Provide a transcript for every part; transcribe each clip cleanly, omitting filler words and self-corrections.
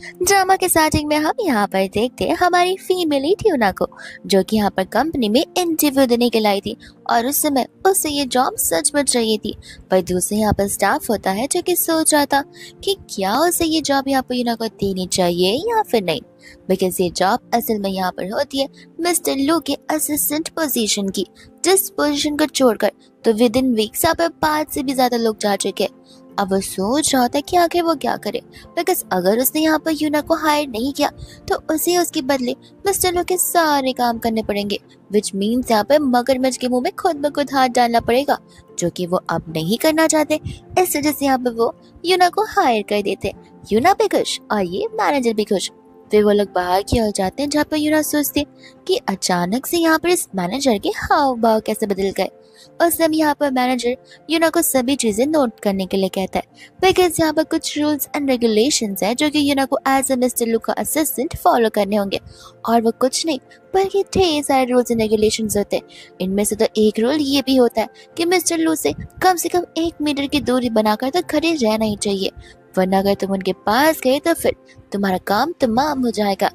Drama के starting में हम यहाँ पर देखते हैं हमारी फीमेल लीड यूना को, जो कि यहाँ पर कंपनी में इंटरव्यू देने के लाई थी और उस समय उससे ये जॉब सच में चाहिए थी। पर दूसरे यहाँ पर स्टाफ होता है जो कि सोच रहा था कि क्या उसे ये जॉब यहाँ पर यूना को देनी चाहिए या फिर नहीं, बिकॉज ये जॉब असल में यहाँ पर होती है मिस्टर लू के असिस्टेंट पोजीशन की, जिस पोजीशन को छोड़कर तो विद इन वीक्स यहाँ पर 5 से भी ज्यादा लोग जा चुके हैं। अब वो सोच रहा था कि आखिर वो क्या करे, बिकॉज अगर उसने यहाँ पर यूना को हायर नहीं किया तो उसे उसके बदले मिस्टर लो के सारे काम करने पड़ेंगे, विच मीन्स यहाँ पर मगरमच्छ के मुंह में खुद ब खुद हाथ डालना पड़ेगा, जो कि वो अब नहीं करना चाहते। इस वजह से यहाँ पर वो यूना को हायर कर देते। यूना भी खुश और ये मैनेजर भी खुश। फिर वो लोग बाहर की ओर जाते हैं जहाँ पर यूना सोचती कि अचानक से यहाँ पर इस मैनेजर के हाव भाव कैसे बदल गए। उस समय यहाँ पर मैनेजर यूना को सभी चीजें नोट करने के लिए कहता है, बिकॉज यहाँ पर कुछ रूल्स एंड रेगुलेशंस है जो कि यूना को एज ए मिस्टर लू का असिस्टेंट फॉलो करने होंगे। और वो कुछ नहीं बल्कि ढेर सारे रूल्स एंड रेगुलेशंस होते हैं। इनमें से तो एक रूल ये भी होता है कि मिस्टर लू से कम 1 मीटर की दूरी बनाकर तो खड़े रहना ही चाहिए, वरना अगर तुम उनके पास गए तो फिर तुम्हारा काम तमाम हो जाएगा।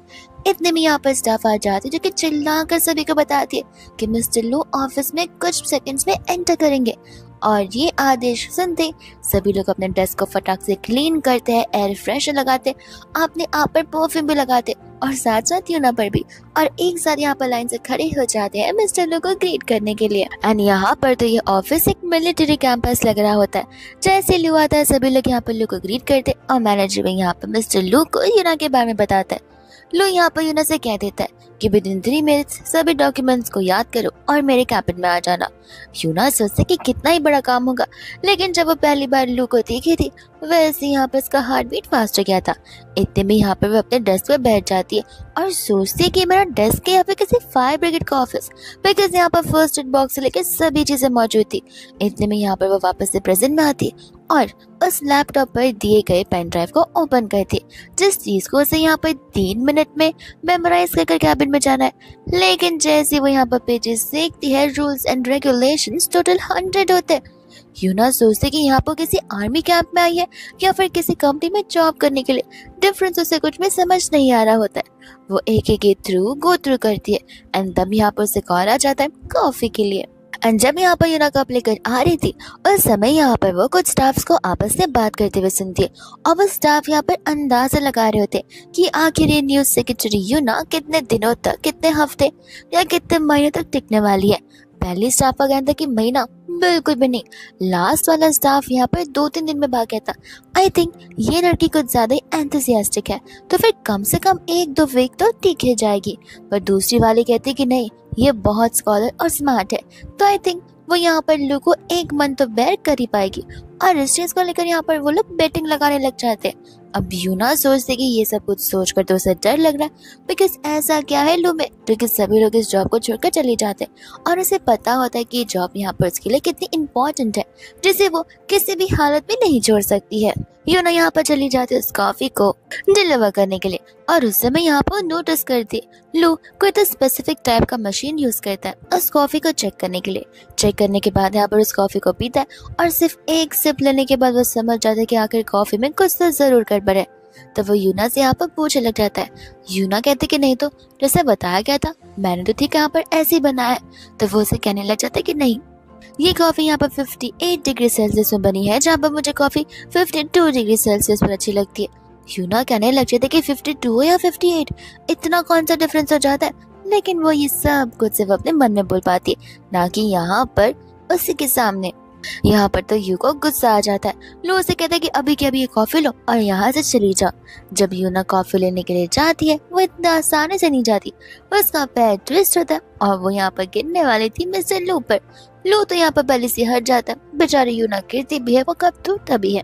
इतने में यहाँ पर स्टाफ आ जाती है जो कि चिल्लाकर सभी को बताती है कि मिस्टर लू ऑफिस में कुछ सेकंड्स में एंटर करेंगे। और ये आदेश सुनते सभी लोग अपने डेस्क को फटाक से क्लीन करते हैं, एयर फ्रेशनर लगाते, अपने आप पर परफ्यूम भी लगाते और साथ साथ यूना पर भी, और एक साथ यहाँ पर लाइन से खड़े हो जाते हैं मिस्टर लू को ग्रीट करने के लिए। एंड यहाँ पर तो ये ऑफिस एक मिलिट्री कैंपस लग रहा होता है। जैसे लू आता है सभी लोग यहाँ पर लू को ग्रीट करते और मैनेजर भी यहाँ पर मिस्टर लू को यूना के बारे में बताता है। लू यहाँ पर यूना से कह देता है कि विद इन 3 मिनट्स सभी डॉक्यूमेंट्स को याद करो और मेरे कैबिन में आ जाना। यूना सोचते कि कितना ही बड़ा काम होगा, लेकिन जब वो पहली बार लू को देखी थी वैसे यहाँ पर इसका हार्ट बीट फास्ट हो गया था। इतने में यहाँ पर वो अपने डेस्क पे बैठ जाती है और सोचती है कि मेरा डेस्क है यहाँ पे किसी फायर ब्रिगेड का ऑफिस, बिकॉज यहाँ पर फर्स्ट एड बॉक्स से लेकर सभी चीजें मौजूद थी। इतने में यहाँ पर वो वापस से प्रेजेंट में आती है और उस लैपटॉप पर दिए गए पेन ड्राइव को ओपन करती, जिस चीज को उसे यहाँ पर 3 मिनट में मेमोराइज कर कैबिन में जाना है। लेकिन जैसे वो यहाँ पर पेजेस देखती है, रूल्स एंड रेगुलेशंस टोटल 100 होते हैं। यूना सोचते कि यहाँ पर किसी आर्मी कैंप में आई है या फिर किसी कंपनी में जॉब करने के लिए, डिफरेंस उसे कुछ में समझ नहीं आ रहा होता है। वो एक एक गो थ्रू करती है एंड तब यहाँ पर उसे कॉल आ जाता है कॉफी के लिए। एंड जब यहाँ पर यूना कप लेकर आ रही थी उस समय यहाँ पर वो कुछ स्टाफ्स को आपस में बात करते हुए सुनती है और वो स्टाफ यहाँ पर अंदाजा लगा रहे होते कि आखिर ये न्यूज सेक्रेटरी यूना कितने दिनों तक, कितने हफ्ते या कितने महीने तक टिकने वाली है। पहली स्टाफ का कहना था कि महीना, बिल्कुल भी नहीं। लास्ट वाला स्टाफ यहाँ पर 2-3 दिन में भाग गया था। आई थिंक ये लड़की कुछ ज्यादा ही एंथुसियास्टिक है तो फिर कम से कम 1-2 वीक तो टिक ही जाएगी। पर दूसरी वाली कहती कि नहीं, ये बहुत स्कॉलर और स्मार्ट है तो आई थिंक वो यहाँ पर लू को 1 मंथ तो बेर कर ही पाएगी। और इस चीज को लेकर यहाँ पर वो लोग बेटिंग लगाने लग जाते हैं। अब यूना सोचते कि ये सब कुछ सोचकर तो उसे डर लग रहा है, बिकॉज ऐसा क्या है लू में, क्योंकि सभी लोग इस जॉब को छोड़कर चले जाते हैं और उसे पता होता है कि ये जॉब यहाँ पर उसके लिए कितनी इम्पोर्टेंट है, जिसे वो किसी भी हालत में नहीं छोड़ सकती है। यूना यहाँ पर चली जाती है उस कॉफी को डिलीवर करने के लिए और उस समय यहाँ पर नोटिस करती लू कोई तो स्पेसिफिक टाइप का मशीन यूज करता है उस कॉफी को चेक करने के लिए। चेक करने के बाद यहाँ पर उस कॉफी को पीता है और सिर्फ एक सिप लेने के बाद वो समझ जाता है कि आखिर कॉफी में कुछ तो जरूर गड़बड़ है। तो वो यूना से यहाँ पर पूछने लग जाता है। यूना कहते कि नहीं, तो जैसे बताया गया था मैंने तो ठीक यहाँ पर ऐसे ही बनाया है। तो वो उसे कहने लग जाता है कि नहीं, ये कॉफी यहाँ पर 58 डिग्री सेल्सियस में बनी है, जहाँ पर मुझे कॉफी 52 डिग्री सेल्सियस पर अच्छी लगती है। यूना कहने लग जाता है कि 52 या 58 इतना कौन सा डिफरेंस हो जाता है, लेकिन वो ये सब कुछ सिर्फ अपने मन में बोल पाती है, ना कि यहाँ पर उसी के सामने। यहाँ पर तो यू को गुस्सा आ जाता है। लू उसे कहता है कि अभी के अभी ये कॉफी लो और यहाँ से चली जाओ। जब यूना कॉफी लेने के लिए जाती है वो इतना आसानी से नहीं जाती, उसका पैर ट्विस्ट होता है और वो यहाँ पर गिरने वाली थी मिस्टर लू पर। लू तो यहाँ पर पहले से हट जाता है, बेचारी यूना गिरती भी है, वो कब टूटता भी है।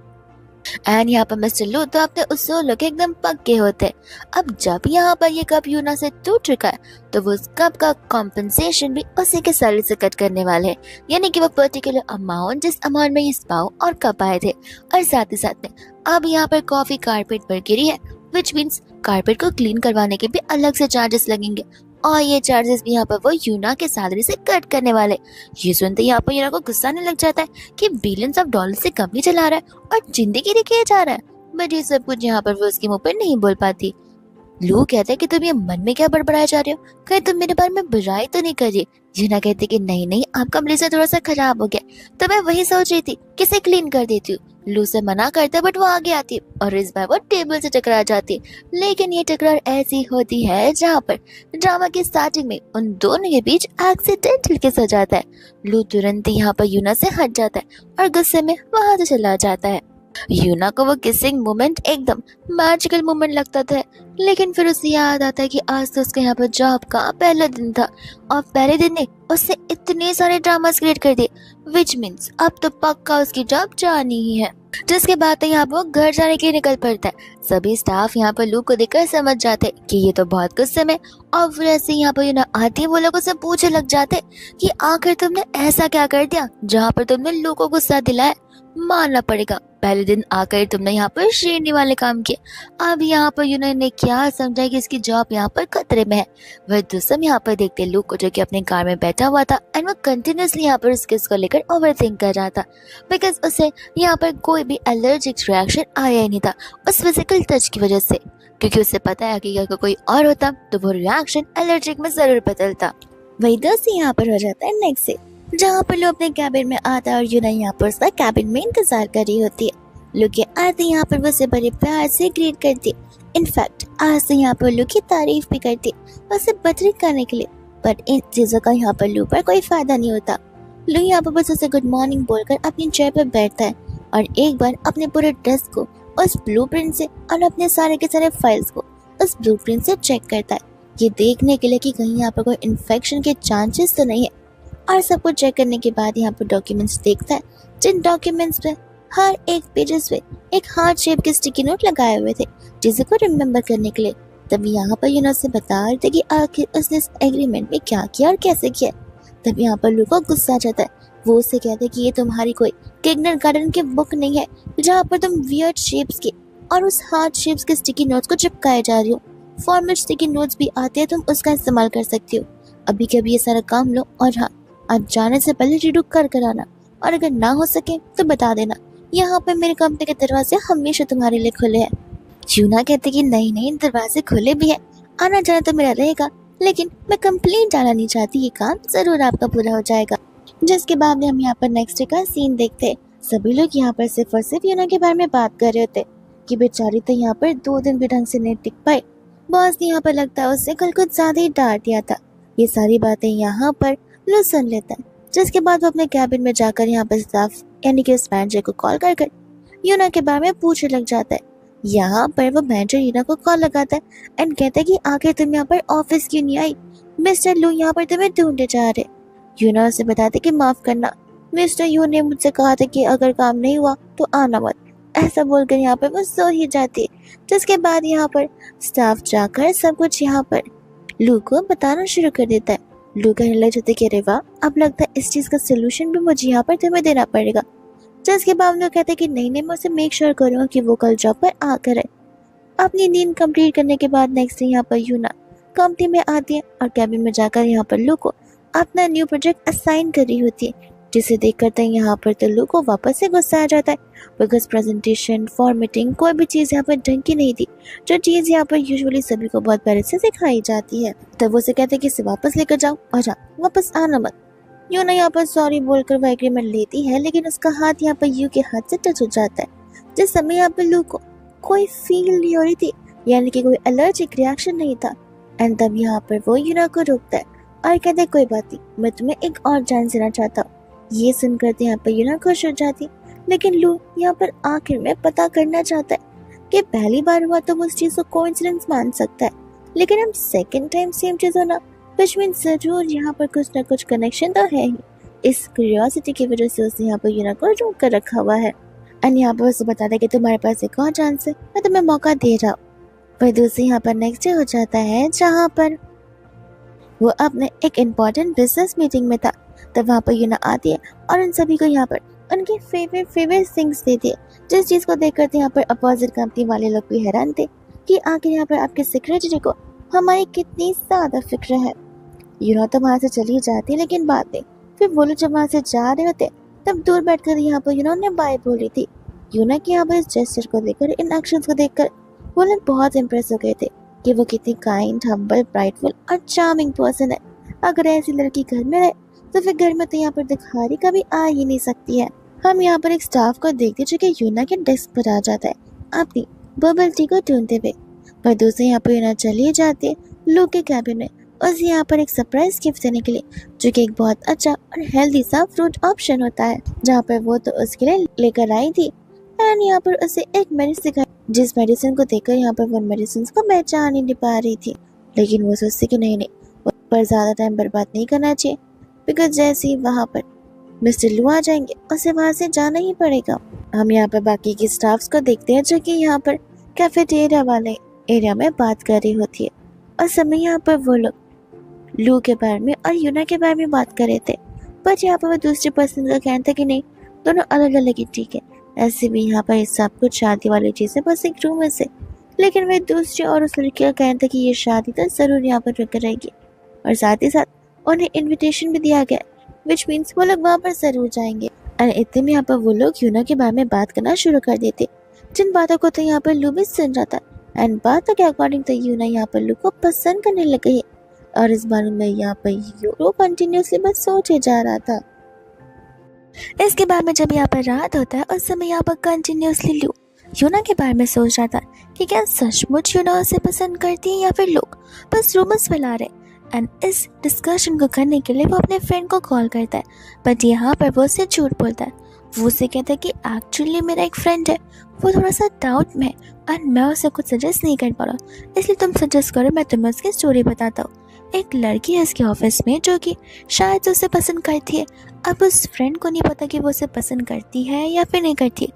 एंड यहाँ पर मिस्टर लू तो अपने उसूलों के एकदम पक्के होते हैं। अब जब यहाँ पर ये कप यूना से टूट चुका है तो वो उस कप का कॉम्पनसेशन भी उसी के सैलरी से कट करने वाले हैं, यानी कि वो पर्टिकुलर अमाउंट जिस अमाउंट में ये स्पाउ और कप आए थे। और साथ ही साथ में अब यहाँ पर कॉफी कारपेट पर गिरी है, विच मीन्स कारपेट को क्लीन करवाने के भी अलग से चार्जेस लगेंगे और ये चार्जेस भी यहाँ पर वो यूना के सैलरी से कट करने वाले। ये सुनते यहाँ पर यूना को गुस्सा आने लग जाता है कि बिलियंस ऑफ डॉलर से कंपनी चला रहा है और जिंदगी दिखाया जा रहा है। बट ये सब कुछ यहाँ पर वो उसके मुंह पर नहीं बोल पाती। लू कहता है कि तुम ये मन में क्या बड़बड़ाए जा रहे हो, कहीं तुम मेरे बारे में बुराई तो नहीं कर रही। यूना कहती कि नहीं नहीं, आपका ब्लेजर थोड़ा सा खराब हो गया तो मैं वही सोच रही थी कि इसे क्लीन कर देती हूँ। लू से मना करता है बट वो आगे आती है और इस बार वो टेबल से टकरा जाती है। लेकिन ये टकरार ऐसी होती है जहाँ पर ड्रामा की स्टार्टिंग में उन दोनों के बीच एक्सीडेंटल किस हो जाता है। लू तुरंत ही यहाँ पर यूना से हट जाता है और गुस्से में वहां से चला जाता है। यूना को वो किसिंग मोमेंट एकदम मैजिकल मोमेंट लगता था, लेकिन फिर उसे याद आता है कि आज तो उसके यहाँ पर जॉब का पहला दिन था और पहले दिन ने उससे इतने सारे ड्रामास क्रिएट कर दिए, विच मीन्स अब तो पक्का उसकी जॉब जानी ही है। जिसके बाद तो यहाँ पर वो घर जाने के लिए निकल पड़ता है। सभी स्टाफ यहाँ पर लू को देखकर समझ जाते कि ये तो बहुत गुस्से में, और फिर ऐसे यहाँ पर यूना आती है, वो लोग उसे पूछने लग जाते कि आखिर तुमने ऐसा क्या कर दिया जहाँ पर तुमने लू को गुस्सा दिलाया। मानना पड़ेगा पहले दिन आकर तुमने यहाँ पर शेरनी वाले काम किए। अब यहाँ पर यूना ने क्या समझा कि इसकी जॉब यहाँ पर खतरे में है। वह दुसम यहाँ पर देखते लू को जो कि अपने कार में बैठा हुआ था एंड वो कंटिन्यूसली यहाँ पर उस किस को लेकर ओवरथिंक कर रहा था, बिकॉज उसे यहाँ पर कोई भी एलर्जिक रिएक्शन आया ही नहीं था उस फिजिकल टच की वजह से, क्योंकि उसे पता है कि अगर कोई और होता तो वो रिएक्शन एलर्जिक में जरूर बदलता। वही दोस्त यहाँ पर हो जाता है नेक्स्ट से, जहाँ पर लोग अपने कैबिन में आता है और यूना यहाँ पर उसका कैबिन में इंतजार कर रही होती है। लोग के आते यहाँ पर वो उसे बड़े प्यार से ग्रीट करती है। इनफैक्ट आज तो यहाँ पर लू की तारीफ भी करती है उसे बदरी करने के लिए, पर इन चीजों का यहाँ पर लू पर कोई फायदा नहीं होता। लू यहाँ पर बस उसे गुड मॉर्निंग बोलकर अपनी चेयर पर बैठता है और एक बार अपने पूरे ड्रेस को उस ब्लूप्रिंट से और अपने सारे के सारे फाइल्स को उस ब्लूप्रिंट से चेक करता है, ये देखने के लिए कि कहीं यहाँ पर कोई इन्फेक्शन के चांसेस तो नहीं है। और सब कुछ चेक करने के बाद यहाँ पर डॉक्यूमेंट्स देखता है, जिन डॉक्यूमेंट्स पे हर एक पेजेस पे एक हार्ट शेप के स्टिकी नोट लगाए हुए थे जिसे को रिमेम्बर करने के लिए। तब यहाँ पर यूना से बता रहे थे कि आखिर उसने इस एग्रीमेंट में क्या किया और कैसे किया। तब यहाँ पर लू को गुस्सा आ जाता है, वो उससे कहते हैं कि ये तुम्हारी कोई किंडर गार्डन की बुक नहीं है जहाँ पर तुम वियर्ड शेप्स के और उस हार्ट शेप्स के स्टिकी नोट्स को चिपकाए जा रही हो। फॉर्मेट स्टिकी नोट्स भी आते हैं, तुम उसका इस्तेमाल कर सकती हो। अभी के अभी ये सारा काम लो और हाँ, आज जाने से पहले रीडू कर आना, और अगर ना हो सके तो बता देना। यहाँ पे मेरे कंपनी के दरवाजे हमेशा तुम्हारे लिए खुले हैं। यूना कहते कि नहीं नहीं, दरवाजे खुले भी है, आना जाना तो मेरा रहेगा, लेकिन मैं कंप्लेंट डालना नहीं चाहती, ये काम जरूर आपका पूरा हो जाएगा। जिसके बाद हम यहाँ पर नेक्स्ट डे का सीन देखते हैं। सभी लोग यहाँ पर सिर्फ और सिर्फ यूना के बारे में बात कर रहे होते कि बेचारी तो यहाँ पर 2 दिन भी ढंग से नहीं टिक पाई। बॉस ने यहाँ पर लगता है उससे कल कुछ ज्यादा ही डांट दिया था। ये सारी बातें यहाँ पर लू सुन लेता है, जिसके बाद वो अपने कैबिन में जाकर यहाँ पर स्टाफ यानी कि उस मैनेजर को कॉल कर यूना के बारे में पूछने लग जाता है। यहाँ पर वो मैनेजर यूना को कॉल लगाता है एंड कहता है कि आखिर तुम यहाँ पर ऑफिस क्यों नहीं आई, मिस्टर लू यहाँ पर तुम्हें ढूंढे जा रहे। यूना उसे बताते कि माफ करना, मिस्टर यू ने मुझसे कहा था कि अगर काम नहीं हुआ तो आना मत। ऐसा बोलकर यहाँ पर वो सो ही जाती है। जिसके बाद यहाँ पर स्टाफ जाकर सब कुछ यहाँ पर लू को बताना शुरू कर देता है। लू कहने लग जाते कि अरे वाह, अब लगता है इस चीज का सोल्यूशन भी मुझे यहाँ पर तुम्हें देना पड़ेगा। जिसके बाद लोग कहते कि नहीं नहीं, मैं उसे मेक श्योर करूँगा कि वो कल जॉब पर आकर है। अपनी नींद कंप्लीट करने के बाद नेक्स्ट डे यहाँ पर यूना कंपनी में आती है और कैबिन में जाकर यहाँ पर लू को अपना न्यू प्रोजेक्ट असाइन कर रही होती है, जिसे देख करते हैं यहाँ पर तो लू को वापस से गुस्सा आ जाता है, बिकॉज प्रेजेंटेशन फॉर्मेटिंग कोई भी चीज़ यहाँ पर ढंग की नहीं थी, जो चीज़ यहाँ पर यूजुअली सभी को बहुत पहले से सिखाई जाती है। तब वो से कहते हैं कि इसे वापस लेकर जाओ और हाँ, वापस आना मत। यूना यहाँ पर सॉरी बोलकर वो एग्रीमेंट लेती है, लेकिन उसका हाथ यहाँ पर यू के हाथ से टच हो जाता है। जिस समय यहाँ पर लू को कोई फील नहीं हो रही थी, यानी कि कोई एलर्जिक रिएक्शन नहीं था। एंड तब यहाँ पर वो यूना को रोकता है और कहता है कोई बात नहीं, मैं तुम्हें एक और चांस देना चाहता हूँ। ये सुनकर यहाँ पर यूना खुश हो जाती, लेकिन लू यहाँ पर आखिर में पता करना चाहता है कि पहली बार हुआ तो वो उस चीज को कोइंसिडेंस मान सकता है, लेकिन हम सेकंड टाइम सेम चीज होना विच मीन जरूर यहाँ पर कुछ ना कुछ कनेक्शन तो है ही। इस क्यूरियोसिटी की वजह से उसने यहाँ पर यूना को रोक कर रखा हुआ है। एंड यहाँ पर उसे बताता है कि तुम्हारे पास एक और चांस है, मैं तुम्हें मौका दे रहा हूँ। वही दूसरी यहाँ पर नेक्स्ट डे हो जाता है, जहाँ पर वो अपने एक इम्पोर्टेंट बिजनेस मीटिंग में था। तब वहाँ पर यूना आती है और उन सभी को यहाँ पर उनके फेवरेट थिंग्स देती है, जिस चीज को देखकर यहाँ पर अपोजिट कंपनी वाले लोग भी हैरान थे कि आखिर यहाँ पर आपके सेक्रेटरी को हमारी कितनी ज्यादा फिक्र है। यूना तो वहाँ से चली जाती है, लेकिन बाद में फिर वो लोग जब वहाँ से जा रहे होते तब दूर बैठकर यहाँ पर यूना ने बाय बोली थी। यूना के यहाँ पर इस जेस्चर को देखकर, इन एक्शंस को देखकर वो लोग बहुत इम्प्रेस हो गए थे कि वो कितनी काइंड, हम्बल, ब्राइटफुल और चार्मिंग पर्सन है। अगर ऐसी लड़की घर में रहे तो फिर घर में तो यहाँ पर दिखारी कभी आ ही नहीं सकती है। हम यहाँ पर एक स्टाफ को देखते जो कि यूना के डेस्क पर आ जाता है अपनी बबल टी को ढूंढते हुए। पर दूसरे यहाँ पर यूना चली जाती है लू के कैबिन में उसे यहाँ पर एक सरप्राइज गिफ्ट देने के लिए, जो कि एक बहुत अच्छा और हेल्दी सा फ्रूट ऑप्शन होता है, जहाँ पर वो तो उसके लिए लेकर आई थी। एंड यहाँ पर उसे एक मेडिसिन दिखाई, जिस मेडिसिन को देखकर यहाँ पर वो मेडिसिन को पहचान ही नहीं पा रही थी। लेकिन वो सोचती कि नहीं, उस पर ज्यादा टाइम बर्बाद नहीं करना चाहिए, बिकॉज जैसे ही वहाँ पर मिस्टर लू आ जाएंगे उसे वहाँ से जाना ही पड़ेगा। हम यहाँ पर बाकी के स्टाफ्स को देखते हैं जो कि यहाँ पर कैफेटेरिया वाले एरिया में बात कर रही होती है, और समय यहाँ पर वो लोग लू के बारे में और यूना के बारे में बात कर रहे थे। बट यहाँ पर वो दूसरी पर्सन का कहना था कि नहीं, दोनों अलग अलग ही ठीक है। ऐसे भी यहाँ पर सब कुछ शादी वाली चीजें बस एक रूम से, लेकिन वह दूसरी और उस लड़की का कहना था कि ये शादी तो जरूर यहाँ पर रुक रहेगी, और साथ ही साथ उन्हें इनविटेशन भी दिया गया, विच मीन्स वो लोग वहाँ पर जरूर जाएंगे। और इतने में यहाँ पर वो लोग यूना के बारे में बात करना शुरू कर देते, जिन बातों को तो यहाँ पर लू भी सुन रहा था। एंड बातों के अकॉर्डिंग तो यूना यहाँ पर लू को पसंद करने लग गई, और इस बारे में यहाँ पर यूरो कंटिन्यूसली बस सोचे जा रहा था। इसके बाद में जब यहाँ पर रात होता है उस समय यहाँ पर कंटिन्यूसली लू यूना के बारे में सोच रहा था कि क्या सचमुच यूना उसे पसंद करती है या फिर लोग बस रूमर्स फैला रहे। एंड इस डिस्कशन को करने के लिए वो अपने फ्रेंड को कॉल करता है, बट यहाँ पर वो उससे झूठ बोलता है। वो उसे कहता है कि एक्चुअली मेरा एक फ्रेंड है, वो थोड़ा सा डाउट में और मैं उसे कुछ सजेस्ट नहीं कर पा रहा, इसलिए तुम सजेस्ट करो, मैं तुम्हें उसकी स्टोरी बताता हूँ। एक लड़की है इसके ऑफिस में जो कि शायद उसे पसंद करती है। अब उस फ्रेंड को नहीं पता कि वो उसे पसंद करती है या फिर नहीं करती,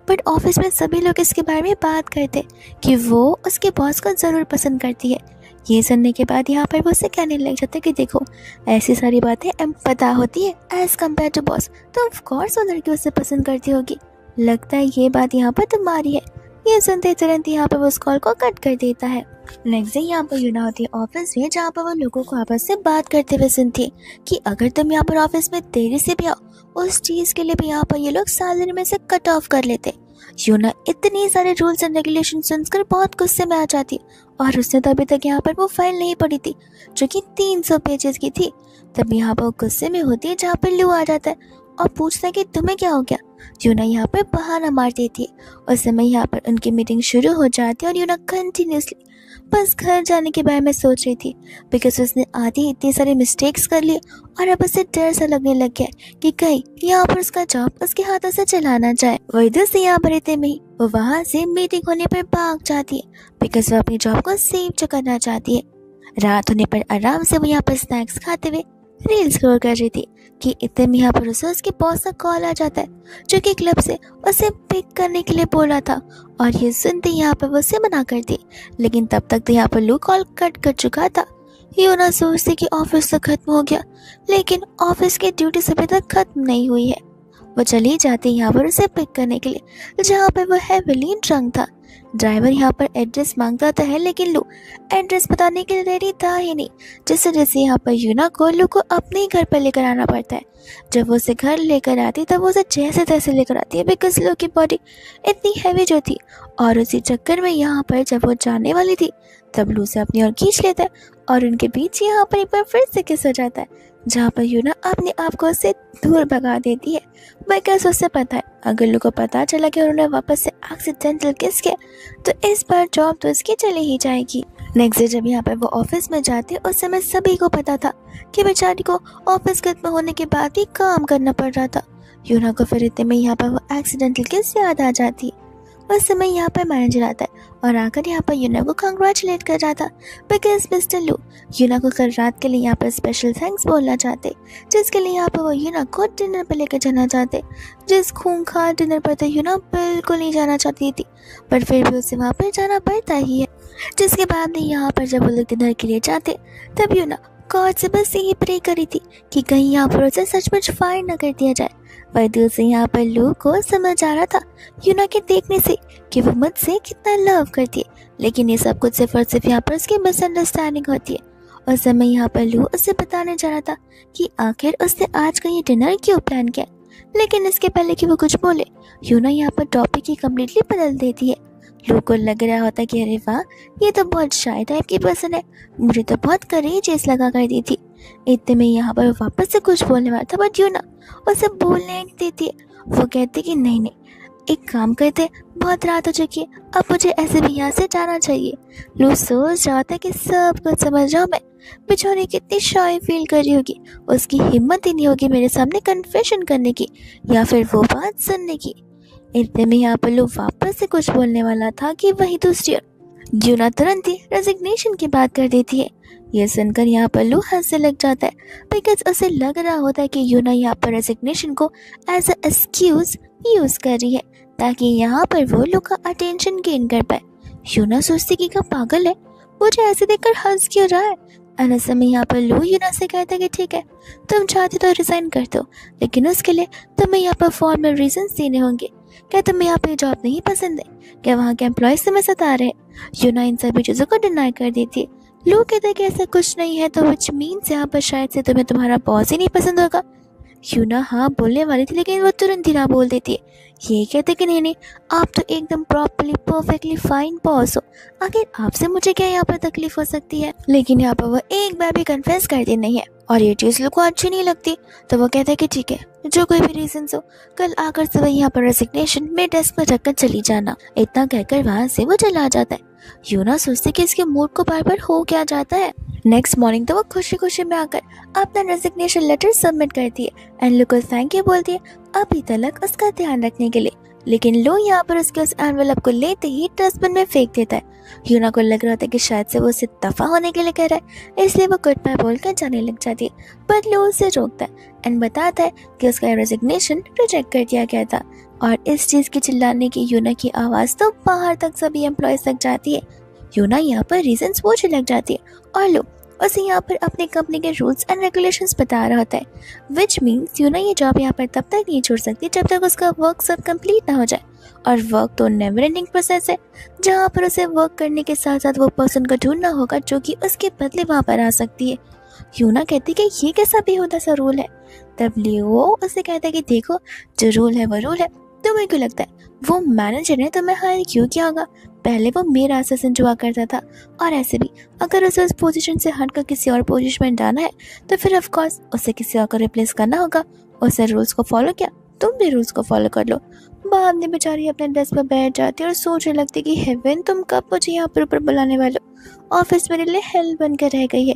बट ऑफिस में सभी लोग इसके बारे में बात करते कि वो उसके बॉस को ज़रूर पसंद करती है। ये सुनने के बाद यहाँ पर वो उसे कहने लग जाते कि देखो, ऐसी सारी बातें पता होती है एज कम्पेयर टू बॉस, तो ऑफ कोर्स वो लड़की उसे पसंद करती होगी, लगता है ये बात यहाँ पर तुम्हारी है। ये सुनते तुरंत यहाँ पर वो उस कॉल को कट कर देता है। नेक्स्ट डे यहाँ पर यूना होती है ऑफिस में, जहाँ पर वो लोगों को आपस से बात करते हुए सुनती है कि अगर तुम यहाँ पर ऑफिस में देरी से भी आओ उस चीज के लिए भी यहाँ पर ये लोग सैलरी में से कट ऑफ कर लेते। यूना इतने सारे रूल्स एंड रेगुलेशन सुनकर बहुत गुस्से में आ जाती है, और उसने तो अभी तक यहाँ पर वो फाइल नहीं पढ़ी थी जो कि 300 पेजेस की थी। तब यहाँ पर गुस्से में होती है, जहाँ पर लू आ जाता है और पूछता है कि तुम्हें क्या हो गया। यूना यहाँ पर बहाना मार देती है। उस समय यहाँ पर उनकी मीटिंग शुरू हो जाती है और यूना कंटिन्यूसली बस घर जाने के बारे में सोच रही थी, बिकॉज उसने आधी इतनी सारी मिस्टेक्स कर ली और अब उसे डर सा लगने लग गया कि कहीं यहाँ पर उसका जॉब उसके हाथों से चला ना जाए। वही दूसरी यहाँ पर इतने में ही वो वहाँ से मीटिंग होने पर भाग जाती है, बिकॉज वो अपनी जॉब को सेव करना चाहती है। रात होने पर आराम से वो यहाँ पर स्नैक्स खाते हुए रील स्क्रॉल कर रही थी कि इतने में यहाँ पर उसे उसके बॉस का कॉल आ जाता है, जो कि क्लब से उसे पिक करने के लिए बोला था। और ये सुनते यहाँ पर वो उसे मना कर दी, लेकिन तब तक तो यहाँ पर लू कॉल कट कर चुका था। यूना सोचती कि ऑफिस तो खत्म हो गया, लेकिन ऑफिस की ड्यूटी अभी तक खत्म नहीं हुई है। वो चली जाती यहाँ पर उसे पिक करने के लिए, जहाँ पर वो हेविली ड्रंक था। ड्राइवर यहाँ पर एड्रेस मांगता तो है, लेकिन लू एड्रेस बताने के लिए रेडी था ही नहीं, जिससे जैसे यहाँ पर यूना को लू को अपने ही घर पर लेकर आना पड़ता है। जब वो उसे घर लेकर आती तब वो उसे जैसे तैसे लेकर आती है, बिकॉज लू की बॉडी इतनी हैवी जो थी। और उसी चक्कर में यहाँ पर जब वो जाने वाली थी तब लू से अपनी ओर खींच लेता है, और उनके बीच यहाँ पर एक बार फिर से किस हो जाता है, जहाँ पर यूना अपने आप को उससे दूर भगा देती है, बिकॉज उससे पता है अगर लू को पता चला कि उन्होंने वापस से एक्सीडेंटल किस किया तो इस बार जॉब तो उसकी चली ही जाएगी। नेक्स्ट डे जब यहाँ पर वो ऑफिस में जाते उस समय सभी को पता था कि बेचारी को ऑफिस खत्म होने के बाद ही काम करना पड़ रहा था। यूना को फिर इतने में यहाँ पर वो एक्सीडेंटल किस याद आ जाती है। उस समय यहाँ पर मैनेजर आता है और आकर यहाँ पर यूना को कंग्रेचुलेट कर रहा था, बिकॉज मिस्टर लू यूना को कल रात के लिए यहाँ पर स्पेशल थैंक्स बोलना चाहते, जिसके लिए यहाँ पर वो यूना को डिनर पर लेकर जाना चाहते, जिस खूंखार डिनर पर तो यूना बिल्कुल नहीं जाना चाहती थी, पर फिर भी उसे वहाँ पर जाना पड़ता ही है। जिसके बाद में यहाँ पर जब वो लोग डिनर के लिए जाते तब यूना गॉड से बस यही प्रे करी थी कि कहीं यहाँ पर उसे सचमुच फायर न कर दिया जाए। पर दिल से यहाँ पर लू को समझ आ रहा था यूना के देखने से कि वो मुझसे कितना लव करती है, लेकिन ये सब कुछ सिर्फ और सिर्फ यहाँ पर उसकी मिसअंडरस्टैंडिंग होती है। उस समय यहाँ पर लू उसे बताने जा रहा था कि आखिर उसने आज का ये डिनर क्यों प्लान किया, लेकिन इसके पहले कि वो कुछ बोले यूना यहाँ पर टॉपिक ही कम्प्लीटली बदल देती है। लू को लग रहा होता कि अरे वाह, ये तो बहुत शाय टाइप की पर्सन है, मुझे तो बहुत करेजियस लगा कर दी थी। इतने में यहाँ पर वापस से कुछ बोलने वाला था बट यूना उसे बोलने ही नहीं देती है। वो कहती कि नहीं नहीं, एक काम करते, बहुत रात हो चुकी है, अब मुझे ऐसे भी यहाँ से जाना चाहिए। लू सोच रहा था कि सब कुछ समझ रहा हूँ मैं, बेचारी कितनी शाय फील कर रही होगी, उसकी हिम्मत ही नहीं होगी मेरे सामने कन्फेशन करने की या फिर वो बात सुनने की। इतने में यहाँ पर लू वापस से कुछ बोलने वाला था कि वही दूसरी ओर यूना तुरंत ही रेजिग्नेशन की बात कर देती है। यह सुनकर यहाँ पर लू हंसने लग जाता है बिकॉज उसे लग रहा होता है कि यूना यहाँ पर रेजिग्नेशन को एज अ एक्सक्यूज यूज कर रही है ताकि यहाँ पर वो लू का अटेंशन गेन कर पाए। यूना सोचती कि क्या पागल है, मुझे ऐसे देखकर हंस क्यों रहा है। और समय यहाँ पर लू यूना से कहता है कि ठीक है, तुम चाहते तो रिजाइन कर दो, लेकिन उसके लिए तुम्हें यहाँ पर फॉर्मल रीजंस देने होंगे। क्या तुम्हें यहाँ पे जॉब नहीं पसंद है? क्या वहाँ के एम्प्लॉयज तुम्हें सता रहे हैं? यूना इन सभी चीज़ों को डिनाई कर देती है। लोग कहते हैं कि ऐसा कुछ नहीं है, तो विच मीन्स यहाँ पर शायद से तुम्हें तुम्हारा बॉस ही नहीं पसंद होगा। यूना हाँ बोलने वाली थी लेकिन वो तुरंत ही ना बोल देती है। ये कहते कि नहीं नहीं, आप तो एकदम प्रॉपरली परफेक्टली फाइन बॉस हो, आखिर आपसे मुझे क्या यहाँ पर तकलीफ हो सकती है। लेकिन यहाँ पर वो एक बार भी कन्फेस करती नहीं है और ये चीज़ लोग को अच्छी नहीं लगती, तो वो कहता है कि ठीक है, जो कोई भी रीजन हो, कल आकर सुबह यहाँ पर रेजिग्नेशन में डेस्क पर रखकर चली जाना। इतना कहकर वहाँ से वो चला जाता है। यूना सोचती कि इसके मूड को बार बार हो क्या जाता है। नेक्स्ट मॉर्निंग तो वो खुशी खुशी में आकर अपना रेजिग्नेशन लेटर सबमिट करती है एंड लू को थैंक यू बोलती है अभी तक उसका ध्यान रखने के लिए। लेकिन लो यहाँ पर उसके उस एनवेलप को लेते ही डस्टबिन में फेंक देता है। यूना को लग रहा था कि शायद से वो उससे दफा होने के लिए कह रहा है, इसलिए वो गुड बाय बोलकर जाने लग जाती है, पर लो उसे रोकता है एंड बताता है कि उसका रेजिग्नेशन रिजेक्ट कर दिया गया था। और इस चीज़ की चिल्लाने की यूना की आवाज़ तो बाहर तक सभी एम्प्लॉयज तक जाती है। यूना यहाँ पर रीजंस पूछने लग जाती है और लो उसे यहाँ पर अपने कंपनी के रूल्स एंड रेगुलेशंस बता रहा होता है, विच मीन्स यूना ये जॉब यहाँ पर तब तक नहीं छोड़ सकती जब तक उसका वर्क सब कंप्लीट ना हो जाए। और वर्क तो नेवर एंडिंग प्रोसेस है, जहाँ पर उसे वर्क करने के साथ साथ वो पर्सन को ढूंढना होगा जो कि उसके बदले वहाँ पर आ सकती है। यूना कहती कि ये कैसा बेहुदा सा रूल है। तब लियो उसे कहता है कि देखो, जो रूल है वो रूल है, तुम्हें क्यों लगता है वो मैनेजर ने तुम्हें हायर क्यों किया होगा? पहले वो मेरा असिस्टेंट हुआ करता था, और ऐसे भी अगर उसे उस पोजीशन से हटकर किसी और पोजीशन में जाना है तो फिर ऑफ कोर्स उसे किसी और को रिप्लेस करना होगा। उसे रूल्स को फॉलो किया, तुम भी रूल्स को फॉलो कर लो। बाद में बेचारी अपने डेस्क पर बैठ जाती है और सोचने लगती कि हेवन, तुम कब मुझे यहाँ पर ऊपर बुलाने वाले हो? ऑफिस मेरे लिए हेल बनकर रह गई है।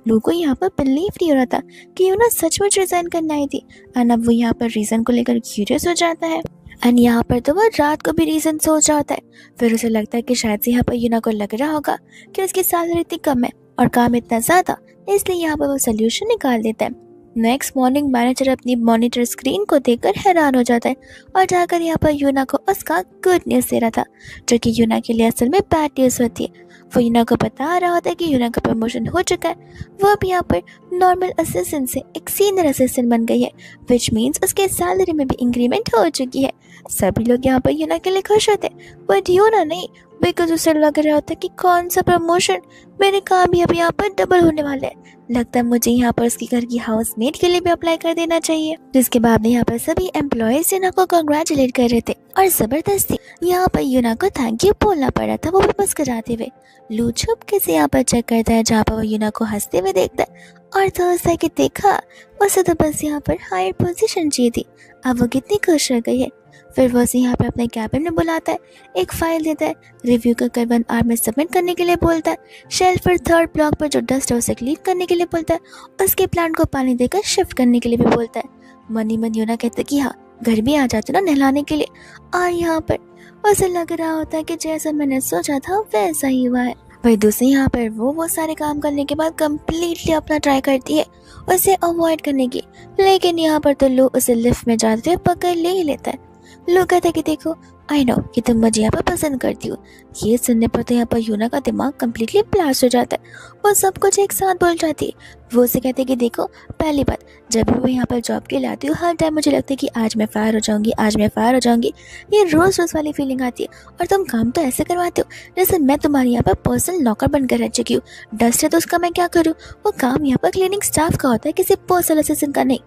लोगों को यहाँ पर बिलीव नहीं हो रहा था कि यूना सचमुच रिजाइन करना आई थी, एंड अब वो यहाँ पर रीजन को लेकर क्यूरियस हो जाता है। एंड यहाँ पर तो वो रात को भी रीजन सोच रहा होता है। फिर उसे लगता है कि शायद से यहाँ पर यूना को लग रहा होगा कि उसकी सैलरी इतनी कम है और काम इतना ज़्यादा, इसलिए यहाँ पर वो सोल्यूशन निकाल देता है। नेक्स्ट मॉर्निंग मैनेजर अपनी मॉनिटर स्क्रीन को देखकर हैरान हो जाता है और जाकर यहाँ पर यूना को उसका गुड न्यूज़ दे रहा था, जो कि यूना के लिए असल में बैड न्यूज़ होती है। वो यूना को बता रहा होता है कि यूना का प्रमोशन हो चुका है, वो अब यहाँ पर नॉर्मल असिस्टेंट से एक सीनियर असिस्टेंट बन गई है, विच मीन्स उसके सैलरी में भी इंक्रीमेंट हो चुकी है। सभी लोग यहाँ पर यूना के लिए खुश होते, बट यूना नहीं, बिकॉज उसे लग रहा होता है कि कौन सा प्रमोशन, मेरे काम भी अब यहाँ पर डबल होने वाले हैं। लगता है मुझे यहाँ पर उसके घर की हाउस मेट के लिए भी अप्लाई कर देना चाहिए। जिसके बाद में यहाँ पर सभी एम्प्लॉयज यूना को कांग्रेचुलेट कर रहे थे और जबरदस्ती यहाँ पर यूना को थैंक यू बोलना पड़ा था, वो भी मुस्कुराते हुए। लू छुपके से यहाँ पर चेक करता है, जहाँ पर वो यूना को हंसते हुए देखता है और सोचता है कि देखा, उसे तो बस यहाँ पर हायर पोजीशन चाहिए थी, अब वो कितनी खुश हो गई है। फिर वो उसे यहाँ पर अपने कैबिन में बुलाता है, एक फाइल देता है, रिव्यू कर 1 आवर में सबमिट करने के लिए बोलता है, शेल्फ पर 3rd ब्लॉक पर जो डस्ट है उसे क्लीन करने के लिए बोलता है, उसके प्लांट को पानी देकर शिफ्ट करने के लिए भी बोलता है। मनी मन यूना कहता है कि हाँ, घर भी आ जाते ना नहलाने के लिए। और यहाँ पर उसे लग रहा होता है कि जैसा मैंने सोचा था वैसा ही हुआ है। वही दूसरी यहाँ पर वो सारे काम करने के बाद कम्प्लीटली अपना ट्राई करती है उसे अवॉइड करने की, लेकिन यहाँ पर तो लो उसे लिफ्ट में जाते हुए पकड़ ले ही लेता है। लोग कहते हैं कि देखो, आई नो कि तुम मुझे यहाँ पर पसंद करती हो। ये सुनने पर तो यहाँ पर यूना का दिमाग कम्प्लीटली ब्लास्ट हो जाता है, वो सब कुछ एक साथ बोल जाती है। वो उसे कहते हैं कि देखो, पहली बात, जब भी मैं यहाँ पर जॉब के लिए आती हूँ हर टाइम मुझे लगता है कि आज मैं फायर हो जाऊँगी, आज मैं फायर हो जाऊँगी, ये रोज़ रोज़ वाली फीलिंग आती है। और तुम काम तो ऐसे करवाते हो जैसे मैं तुम्हारे यहाँ पर पर्सनल नौकर बनकर रह चुकी हूँ। डस्ट है तो उसका मैं क्या करूँ, वो काम यहाँ पर क्लीनिंग स्टाफ का होता है, किसी पर्सनल असिस्टेंट का नहीं।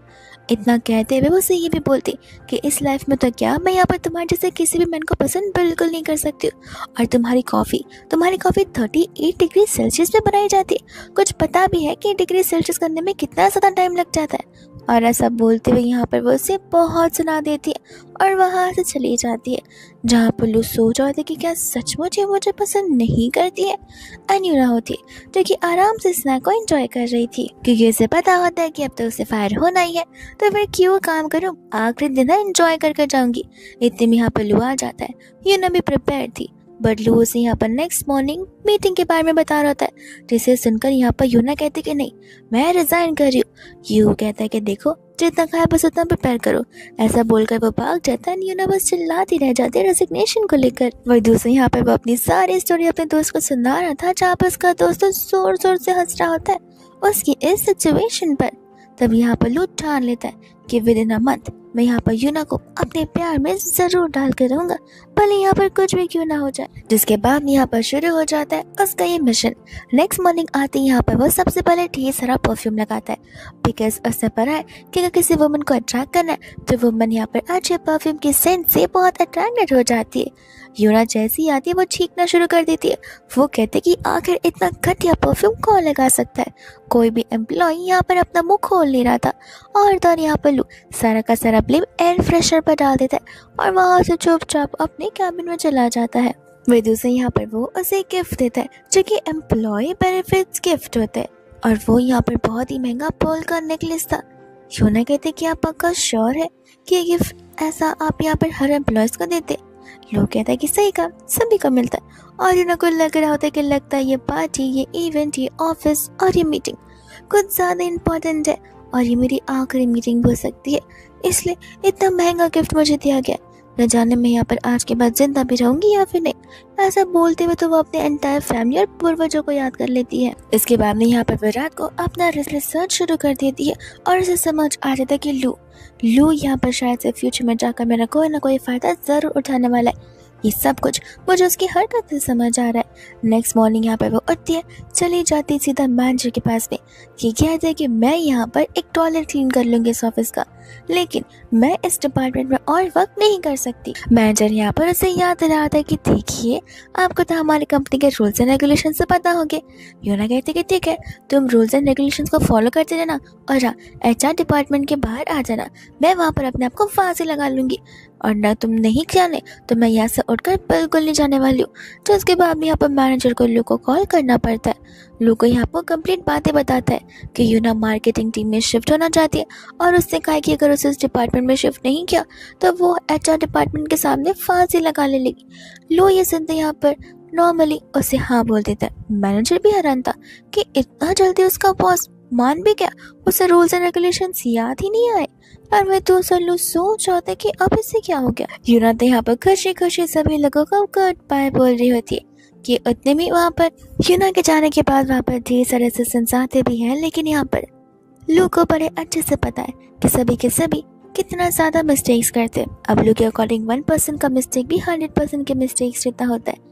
इतना कहते हुए वो उसे ये भी बोलती कि इस लाइफ में तो क्या, मैं यहाँ पर तुम्हारे जैसे किसी भी मैन को पसंद बिल्कुल नहीं कर सकती हूँ। और तुम्हारी कॉफ़ी 38 डिग्री सेल्सियस में बनाई जाती है। कुछ पता भी है कि डिग्री सेल्सियस करने में कितना ज़्यादा टाइम लग जाता है। और ऐसा बोलते हुए यहाँ पर वो उसे बहुत सुना देती है और वहाँ से चली जाती है, जहाँ पर लू सोच रहा था कि क्या सचमुच ये मुझे पसंद नहीं करती है। अन्यूरा होती है जो कि आराम से स्नैक को एंजॉय कर रही थी, क्योंकि उसे पता होता है कि अब तो उसे फायर होना ही है, तो फिर क्यों काम करूं, आखिरी दिन एंजॉय कर कर जाऊंगी। इतने में यहाँ पर लू आ जाता है। यूना भी प्रिपेयर थी, बट लू उसे यहाँ पर नेक्स्ट मॉर्निंग मीटिंग के बारे में बता रहा होता है, जिसे सुनकर यहाँ पर यूना कहती कि नहीं, मैं रिजाइन कर रही हूँ। यू कहता है कि देखो जितना खाया बस उतना प्रिपेयर करो। ऐसा बोलकर वो भाग जाता है। यूना बस चिल्लाती रह जाती है रेजिग्नेशन को लेकर। वही दूसरे यहाँ पर वो अपनी सारी स्टोरी अपने दोस्त को सुना रहा था, जहाँ पर उसका दोस्त जोर जोर से हंस रहा होता है उसकी इस सिचुएशन पर। तब यहाँ पर लू ठान लेता है कि विद इन अ मंथ मैं यहाँ पर यूना को अपने प्यार में जरूर डाल कर रहूंगा, भले यहाँ पर कुछ भी क्यों ना हो जाए। जिसके बाद यहाँ पर शुरू हो जाता है उसका ये मिशन। नेक्स्ट मॉर्निंग आते ही यहाँ पर वो सबसे पहले ढेर सारा परफ्यूम लगाता है, बिकॉज उसने पढ़ा है कि अगर किसी वुमन को अट्रैक्ट करना है तो वुमन यहाँ पर अच्छे परफ्यूम की सेंट से बहुत अट्रैक्टेड हो जाती है। यूना जैसी आती है वो छींकना शुरू कर देती है। वो कहते कि आखिर इतना घटिया परफ्यूम कौन लगा सकता है। कोई भी एम्प्लॉय यहाँ पर अपना मुंह खोल नहीं रहा था, और तो यहाँ पर लू सारा का सारा ब्लेम एयर फ्रेशर पर डाल देता है और वहाँ से चुपचाप अपने कैबिन में चला जाता है। विदु से यहाँ पर वो उसे गिफ्ट देता है, जो कि एम्प्लॉय बेनिफिट्स गिफ्ट होता है, और वो यहाँ पर बहुत ही महंगा पर्ल का नेकलेस था। यूना कहते कि आप पक्का श्योर है कि ये गिफ्ट ऐसा आप यहाँ पर हर एम्प्लॉयज को देते। लोग कहता है कि सही काम सभी को मिलता है, और यूना को लग रहा होता है कि लगता है ये पार्टी, ये इवेंट, ये ऑफिस और ये मीटिंग कुछ ज़्यादा इम्पोर्टेंट है और ये मेरी आखिरी मीटिंग हो सकती है, इसलिए इतना महंगा गिफ्ट मुझे दिया गया। न जाने मैं यहाँ पर आज के बाद जिंदा भी रहूंगी या फिर नहीं। ऐसा बोलते हुए तो वो अपने एंटायर फैमिली और पूर्वजों को याद कर लेती है। इसके बाद में यहाँ पर विराट को अपना रिसर्च शुरू कर देती है और उसे समझ आ जाता है कि लू यहाँ पर शायद से फ्यूचर में जाकर मेरा कोई ना कोई फायदा जरूर उठाने वाला है। ये सब कुछ मुझे उसकी हरकत से समझ आ रहा है। नेक्स्ट मॉर्निंग यहाँ पर वो उठती है, चली जाती सीधा मैनेजर के पास में। ये कहते हैं कि मैं यहाँ पर एक टॉयलेट क्लीन कर लूँगी इस ऑफिस का, लेकिन मैं इस डिपार्टमेंट में और वर्क नहीं कर सकती। मैनेजर यहाँ पर उसे याद दिलाता है कि देखिए आपको तो हमारी कंपनी के रूल्स एंड रेगुलेशन से पता होंगे। यूना कहते कि ठीक है, तुम रूल्स एंड रेगुलेशन को फॉलो करते रहना और हाँ, HR डिपार्टमेंट के बाहर आ जाना, मैं वहाँ पर अपने आप को फांसी लगा लूँगी, और ना तुम नहीं जाने तो मैं यहाँ से उठकर बिल्कुल नहीं जाने वाली हूँ। तो उसके बाद में यहाँ पर मैनेजर को लू को कॉल करना पड़ता है। लू को यहाँ पर कंप्लीट बातें बताता है कि यूना मार्केटिंग टीम में शिफ्ट होना चाहती है, और उसने कहा कि अगर उसे इस डिपार्टमेंट में शिफ्ट नहीं किया तो वो HR डिपार्टमेंट के सामने फांसी लगा लेगी। लू ये सुनते यहाँ पर नॉर्मली उसे हाँ बोल देता है। मैनेजर भी हैरान था कि इतना जल्दी उसका बॉस मान भी गया, उसे रूल्स एंड रेगुलेशंस याद ही नहीं आए। और मैं तो सल्लू सोच रहा था कि अब इससे क्या हो गया। यूना तो यहाँ पर खुशी खुशी सभी लोगों को गुड बाय बोल रही होती है कि उतने में वहाँ पर यूना के जाने के बाद वहाँ पर ढेर सारे असिस्टेंट्स आते भी हैं, लेकिन यहाँ पर लू को बड़े अच्छे से पता है कि सभी के सभी कितना ज़्यादा मिस्टेक्स करते हैं। अब लू के अकॉर्डिंग 1% का मिस्टेक भी 100% के मिस्टेक्स जितना होता है।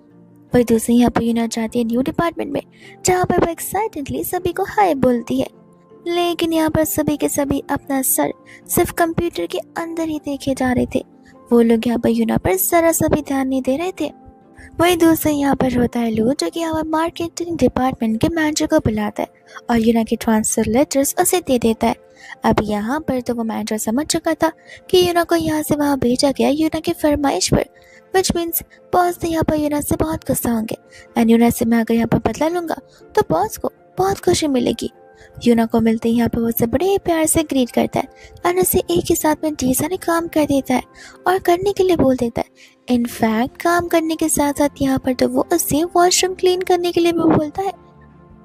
वही दूसरी यहाँ पर यूना जाती है न्यू डिपार्टमेंट में, जहाँ पर वो एक्साइटेडली सभी को हाय बोलती है, लेकिन यहाँ पर सभी के सभी अपना सर सिर्फ कंप्यूटर के अंदर ही देखे जा रहे थे। वो लोग यहाँ पर यूना पर जरा सा भी ध्यान नहीं दे रहे थे। वही दूसरा यहाँ पर होता है लू, जो कि यहाँ पर मार्केटिंग डिपार्टमेंट के मैनेजर को बुलाता है और यूना के ट्रांसफर लेटर्स उसे दे देता है। अब यहाँ पर तो वो मैनेजर समझ चुका था कि यूना को यहाँ से वहाँ भेजा गया यूना की फरमाइश पर, विच मीन्स बॉस तो यहाँ पर यूना से बहुत गुस्सा होंगे, एंड यूना से मैं अगर यहाँ पर बदला लूँगा तो बॉस को बहुत खुशी मिलेगी। यूना को मिलते ही यहाँ पर उसे बड़े प्यार से ग्रीट करता है और उसे एक ही साथ में ढेर सारे काम कर देता है और करने के लिए बोल देता है। इनफैक्ट काम करने के साथ साथ यहाँ पर तो वो उससे वॉशरूम क्लीन करने के लिए भी बोलता है।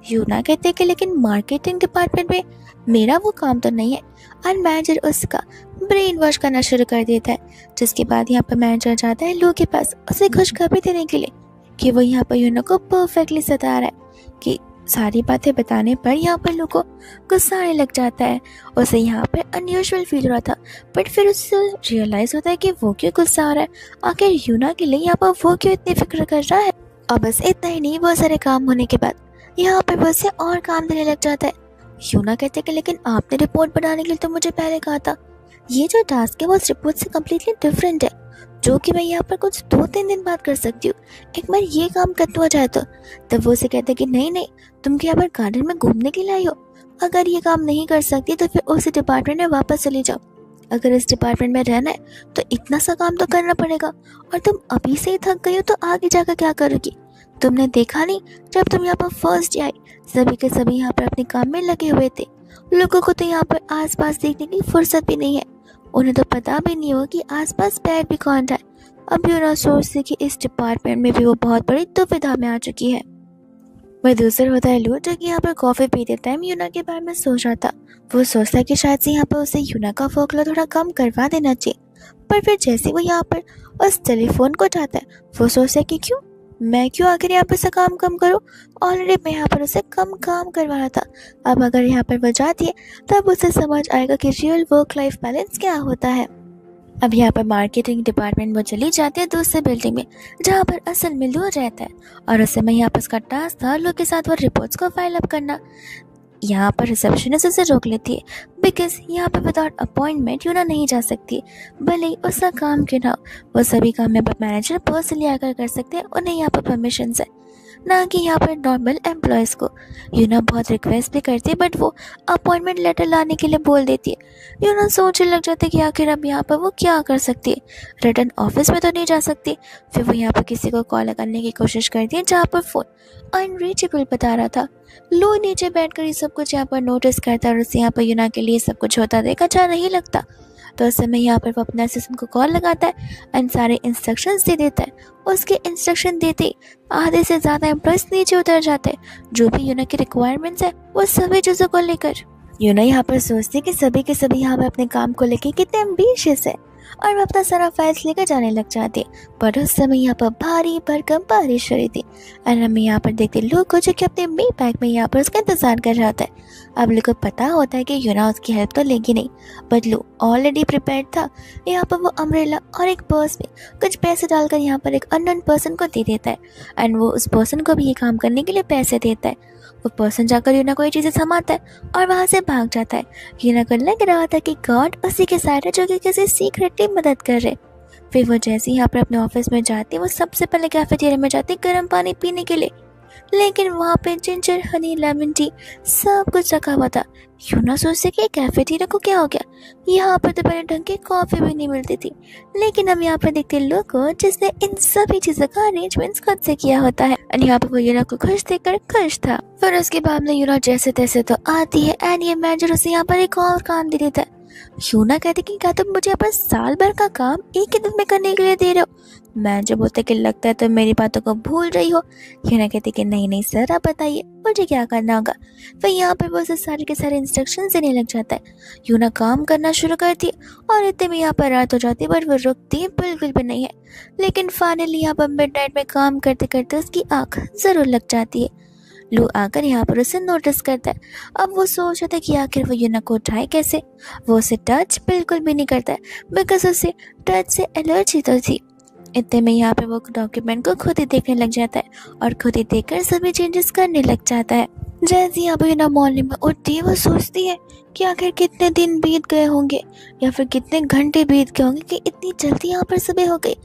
यूना कहते हैं कि लेकिन मार्केटिंग डिपार्टमेंट में मेरा वो काम तो नहीं है, और मैनेजर उसका ब्रेन वॉश करना शुरू कर देता है। जिसके बाद यहाँ पर मैनेजर जाता है लू के पास उसे खुशखबरी देने के लिए कि वो यहाँ पर यूना को परफेक्टली सता रहा है कि सारी बातें बताने पर यहाँ पर लोगों को गुस्सा आने लग जाता है। उसे यहाँ पर अनयूजुअल फील हो रहा था, बट फिर उससे रियलाइज होता है कि वो क्यों गुस्सा आ रहा है, आखिर यूना के लिए यहाँ पर वो क्यों इतनी फिक्र कर रहा है। और बस इतना ही नहीं, बहुत सारे काम होने के बाद यहाँ पर वो उसे और काम देने लग जाता है। यूना कहते कि लेकिन आपने रिपोर्ट बनाने के लिए तो मुझे पहले कहा था। ये जो टास्क है वो उस रिपोर्ट से कम्प्लीटली डिफरेंट है, जो कि मैं यहाँ पर कुछ 2-3 दिन बाद कर सकती हूँ। एक बार ये काम खत्म हो जाए तो। तब वो उसे कहते कि नहीं नहीं, तुम क्या यहाँ पर गार्डन में घूमने के लिए आई हो? अगर ये काम नहीं कर सकती तो फिर उसी डिपार्टमेंट में वापस चली जाओ। अगर इस डिपार्टमेंट में रहना है तो इतना सा काम तो करना पड़ेगा, और तुम अभी से ही थक गई हो तो आगे जाकर क्या करोगी? तुमने देखा नहीं, जब तुम यहाँ पर फर्स्ट आई सभी के सभी यहाँ पर अपने काम में लगे हुए थे। लोगों को तो यहाँ पर आसपास देखने की फुर्सत भी नहीं है, उन्हें तो पता भी नहीं होगा कि आसपास पैर भी कौन रहा है। अब यूना सोचती कि इस डिपार्टमेंट में भी वो बहुत बड़ी दुविधा में आ चुकी है। वह दूसरा होता है लू, जो कि यहाँ पर कॉफी पीते टाइम यूना के बारे में सोच रहा था। वो सोचता है कि शायद से यहाँ पर उसे यूना का वर्कलोड थोड़ा कम करवा देना चाहिए, पर फिर जैसे वो यहाँ पर उस टेलीफोन को उठाता है वो सोचता है कि मैं क्यों आखिर यहाँ पर से काम कम करूँ। ऑलरेडी मैं यहाँ पर उसे कम काम करवा रहा था। अब अगर यहाँ पर वो जाती है तब उसे समझ आएगा कि रियल वर्क लाइफ बैलेंस क्या होता है। अब यहाँ पर मार्केटिंग डिपार्टमेंट वो चली जाती है दूसरे बिल्डिंग में, जहाँ पर असल में लू रहता है, और उस समय यहाँ पर उसका टास्क था लू के साथ वो रिपोर्ट्स को फाइल अप करना। यहाँ पर रिसेप्शनिस्ट उसे रोक लेती है, बिकॉज यहाँ पर विदाउट अपॉइंटमेंट यूना नहीं जा सकती। भले ही उसका काम क्यों ना हो, वो सभी काम यहाँ पर मैनेजर पर्सनली आकर कर सकते हैं, उन्हें यहाँ पर परमिशन है, ना कि यहाँ पर नॉर्मल एम्प्लॉयज़ को। यूना बहुत रिक्वेस्ट भी करती है बट वो अपॉइंटमेंट लेटर लाने के लिए बोल देती है। यूना सोचने लग जाती है कि आखिर अब यहाँ पर वो क्या कर सकती है, रिटर्न ऑफिस में तो नहीं जा सकती। फिर वो यहाँ पर किसी को कॉल करने की कोशिश करती है, जहाँ पर फ़ोन अनरीचेबल बता रहा था। लो नीचे बैठकर ये सब कुछ यहाँ पर नोटिस करता है, और उसे यहाँ पर यूना के लिए सब कुछ होता देख अच्छा नहीं लगता। तो उस समय यहाँ पर वो अपने असिस्टेंट को कॉल लगाता है एंड सारे इंस्ट्रक्शंस दे देता है। उसके इंस्ट्रक्शन देते ही आधे से ज़्यादा एम्प्लॉयज़ नीचे उतर जाते हैं, जो भी यूना की रिक्वायरमेंट्स है वो सभी चीज़ों को लेकर। यूना यहाँ पर सोचती है कि सभी के सभी यहाँ पर अपने काम को लेकर कितने एम्बिशियस है, और वो अपना सारा फाइल्स लेकर जाने लग जाते। पर उस समय यहाँ पर भारी भरकम बारिश हो रही थी, और हमें यहाँ पर देखते लोग को जो कि अपने मे बैग में यहाँ पर उसका इंतजार कर रहा होता है। अब लोग को पता होता है कि यूना उसकी हेल्प तो लेगी नहीं, बट लो ऑलरेडी प्रिपेयर्ड था। यहाँ पर वो अम्ब्रेला और एक पर्स में कुछ पैसे डालकर यहाँ पर एक अननोन पर्सन को दे देता है, एंड वो उस पर्सन को भी ये काम करने के लिए पैसे देता है। वो पर्सन जाकर यूना को ये चीज़ें थमाता है और वहाँ से भाग जाता है। यूना को लग रहा था कि गॉड उसी के साइड है, जो कि किसी सीक्रेट की मदद कर रहे। फिर वो जैसे ही यहाँ पर अपने ऑफिस में जाती है, वो सबसे पहले कैफेटेरिया में जाती है गर्म पानी पीने के लिए, लेकिन वहाँ पे जिंजर हनी लेमन टी सब कुछ रखा हुआ था। यूना सोचते कि कैफेटेरिया को क्या हो गया, यहाँ पर तो पहले ढंग की कॉफ़ी भी नहीं मिलती थी। लेकिन हम यहाँ पर देखते लोग को जिसने इन सभी चीज़ों का अरेंजमेंट्स खुद से किया होता है, और यहाँ पर वो यूना को खुश देखकर खुश था। फिर उसके बाद में यूना जैसे तैसे तो आती है, एंड ये मैनेजर उसे यहाँ पर एक और काम दे देता है। यूना कहते कि क्या तुम मुझे यहाँ पर साल भर का काम एक ही दिन में करने के लिए दे रहे हो? मैनेजर बोलते कि लगता है तुम मेरी बातों को भूल रही हो। यूना कहती कि नहीं नहीं सर, आप बताइए मुझे क्या करना होगा। फिर यहाँ पर वो उसे सारे के सारे इंस्ट्रक्शन देने लग जाता है। यूना काम करना शुरू करती है, और इतने में यहाँ पर रात हो जाती है, बट वो रुकती बिल्कुल भी नहीं है। लेकिन फाइनली यहाँ पर मिडनाइट में काम करते करते उसकी आँख ज़रूर लग जाती है। लू आकर यहाँ पर उसे नोटिस करता है। अब वो सोच रहा था कि आखिर वो यूना को उठाए कैसे। वो उसे टच बिल्कुल भी नहीं करता है, बिकॉज उसे टच से एलर्जी तो थी। इतने में यहाँ पे वो डॉक्यूमेंट को खुद ही देखने लग जाता है, और खुद ही देखकर सभी चेंजेस करने लग जाता है। जैसे यहाँ पे यूना मॉर्निंग में उठती है, वो सोचती है कि आखिर कितने दिन बीत गए होंगे, या फिर कितने घंटे बीत गए होंगे कि इतनी जल्दी यहाँ पर सुबह हो गई।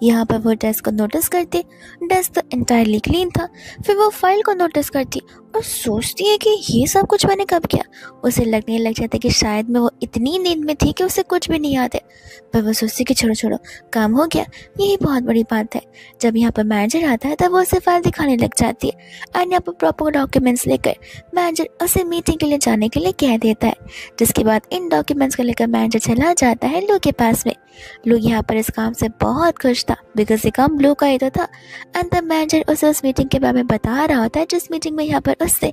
यहाँ पर वो डेस्क को नोटिस करती, डेस्क तो इंटायरली क्लीन था। फिर वो फाइल को नोटिस करती और सोचती है कि ये सब कुछ मैंने कब किया। उसे लगने लग जाता है कि शायद मैं वो इतनी नींद में थी कि उसे कुछ भी नहीं याद है। पर वो सोचती कि छोड़ो छोड़ो, काम हो गया, यही बहुत बड़ी बात है। जब यहाँ पर मैनेजर आता है तब वो उसे फाइल दिखाने लग जाती है, एंड यहाँ पर प्रॉपर डॉक्यूमेंट्स लेकर मैनेजर उसे मीटिंग के लिए जाने के लिए कह देता है। जिसके बाद इन डॉक्यूमेंट्स को लेकर मैनेजर चला जाता है लू के पास में। लू यहाँ पर इस काम से बहुत खुश था, बिकॉज ये काम लू का ही तो था। एंड द मैनेजर उसे उस मीटिंग के बारे में बता रहा होता है, जिस मीटिंग में यहाँ पर उससे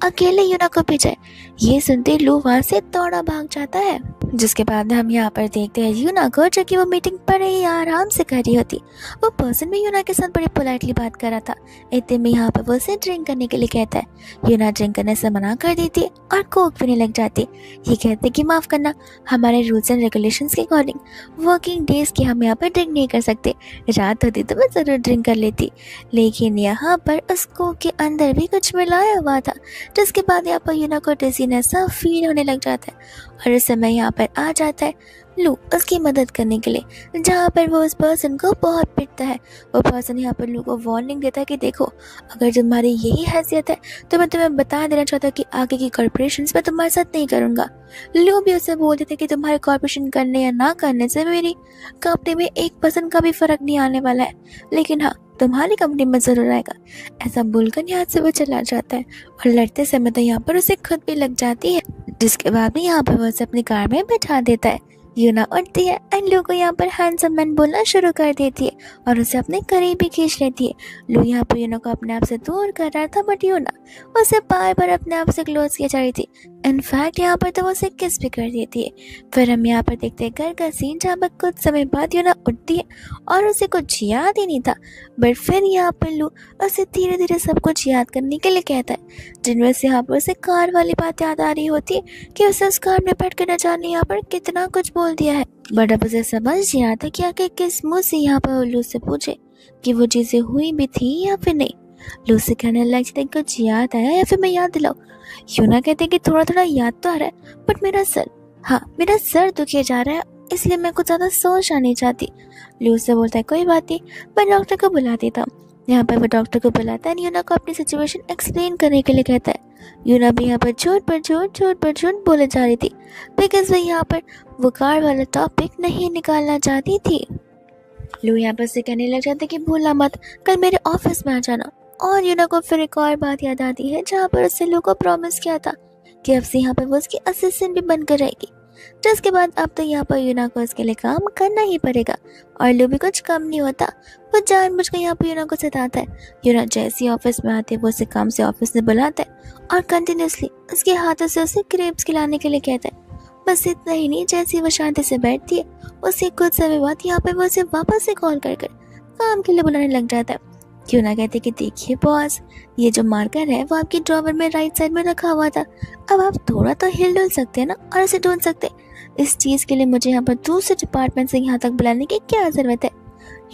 अकेले यूना को भेजा है। ये सुनते लू वहाँ से दौड़ा भाग जाता है। जिसके बाद हम यहाँ पर देखते हैं यूना को, जो कि वो मीटिंग बड़े ही आराम से कर रही होती। वो पर्सन भी यूना के साथ बड़ी पोलाइटली बात कर रहा था। इतने में यहाँ पर वो उसे ड्रिंक करने के लिए कहता है। यूना ड्रिंक करने से मना कर देती है और कोक पीने लग जाती। ये कहते कि माफ़ करना, हमारे रूल्स एंड रेगुलेशंस के अकॉर्डिंग वर्किंग डेज की हम यहाँ पर ड्रिंक नहीं कर सकते। रात होती तो मैं ज़रूर ड्रिंक कर लेती, लेकिन यहाँ पर उस कोक के अंदर भी कुछ मिलाया हुआ था, जिसके बाद यहाँ पर यूना को डिजीनेस सा फील होने लग जाता है और इस समय यहाँ पर आ जाता है लू उसकी मदद करने के लिए, जहाँ पर वो उस पर्सन को बहुत पिटता है। वो पर्सन यहाँ पर लू को वार्निंग देता है कि देखो, अगर तुम्हारी यही हैसियत है तो मैं तुम्हें बता देना चाहता कि आगे की कॉर्पोरेशंस में तुम्हारे साथ नहीं करूँगा। लू भी उसे बोल देते कि तुम्हारे कॉर्पोरेशन करने या ना करने से मेरी कंपनी में 1% का भी फर्क नहीं आने वाला है, लेकिन हाँ तुम्हारी कंपनी में जरूर आएगा। ऐसा बोलकर यहाँ से वो चला जाता है और लड़ते समय तो यहाँ पर उसे खुद भी लग जाती है, जिसके बाद भी यहाँ पर वो उसे अपनी कार में बैठा देता है। यूना उठती है एंड लू को यहाँ पर हैंडसम मैन बोलना शुरू कर देती है और उसे अपने करीब भी खींच लेती है। लू यहाँ पर यूना को अपने आप से दूर कर रहा था, बट यूना उसे बार बार अपने आप से क्लोज किया जा रही थी। इनफैक्ट यहाँ पर तो वो उसे किस भी कर देती है। फिर हम यहाँ पर देखते हैं घर का सीन, जहाँ पर कुछ समय बाद यूना उठती है और उसे कुछ याद ही नहीं था, बट फिर यहाँ पर लू उसे धीरे धीरे सब कुछ याद करने के लिए कहता है, जिनमें से यहाँ पर उसे कार वाली बात याद आ रही होती है कि उसे उस कार में बैठ कर न जाने यहाँ पर कितना कुछ बोल दिया है। बट अब उसे समझ नहीं आता कि आखिर किस मुंह से यहाँ पर लू से पूछे कि वो चीजें हुई भी थी या फिर नहीं। लू से कहने लगती कुछ याद आया या फिर मैं याद दिलाऊं। यूना कहते कि थोड़ा थोड़ा याद तो आ रहा है, बट मेरा सर दुखिए जा रहा है, इसलिए मैं कुछ ज्यादा सोचना नहीं चाहती। लू से बोलता है कोई बात नहीं, मैं डॉक्टर को बुला देता हूँ। यहाँ पर वो डॉक्टर को बुलाता है, यूना को अपनी सिचुएशन एक्सप्लेन करने के लिए कहता है। यूना भी यहाँ पर झूठ पर झूठ बोले जा रही थी, बिकॉज वो यहाँ पर वो कार वाला टॉपिक नहीं निकालना चाहती थी। लू यहाँ पर से कहने लग जाता है कि भूलना मत, कल मेरे ऑफिस में आ जाना। और यूना को फिर एक और बात याद आती है, जहाँ पर उससे लू को प्रॉमिस किया था कि अब से यहाँ पर वो उसकी असिस्टेंट भी बनकर रहेगी। जिसके बाद अब तो यहाँ पर यूना को इसके लिए काम करना ही पड़ेगा और लू भी कुछ कम नहीं होता। वो जानबूझकर यहाँ पर यूना को सताता है। यूना जैसे ही ऑफिस में आते वो उसे काम से ऑफिस में बुलाता है और कंटिन्यूसली उसके हाथों से उसे क्रेप्स खिलाने के लिए कहता है। बस इतना ही नहीं, जैसे ही वो शांति से बैठती है उसके कुछ समय बाद यहाँ पे वो उसे वापस से कॉल कर काम के लिए बुलाने लग जाता है। क्यों ना कहते कि देखिए बॉस, ये जो मार्कर है वो आपकी ड्रॉवर में राइट साइड में रखा हुआ था, अब आप थोड़ा तो हिल डुल सकते हैं ना और इसे ढूंढ सकते। इस चीज़ के लिए मुझे यहाँ पर दूसरे डिपार्टमेंट से यहाँ तक बुलाने की क्या ज़रूरत है।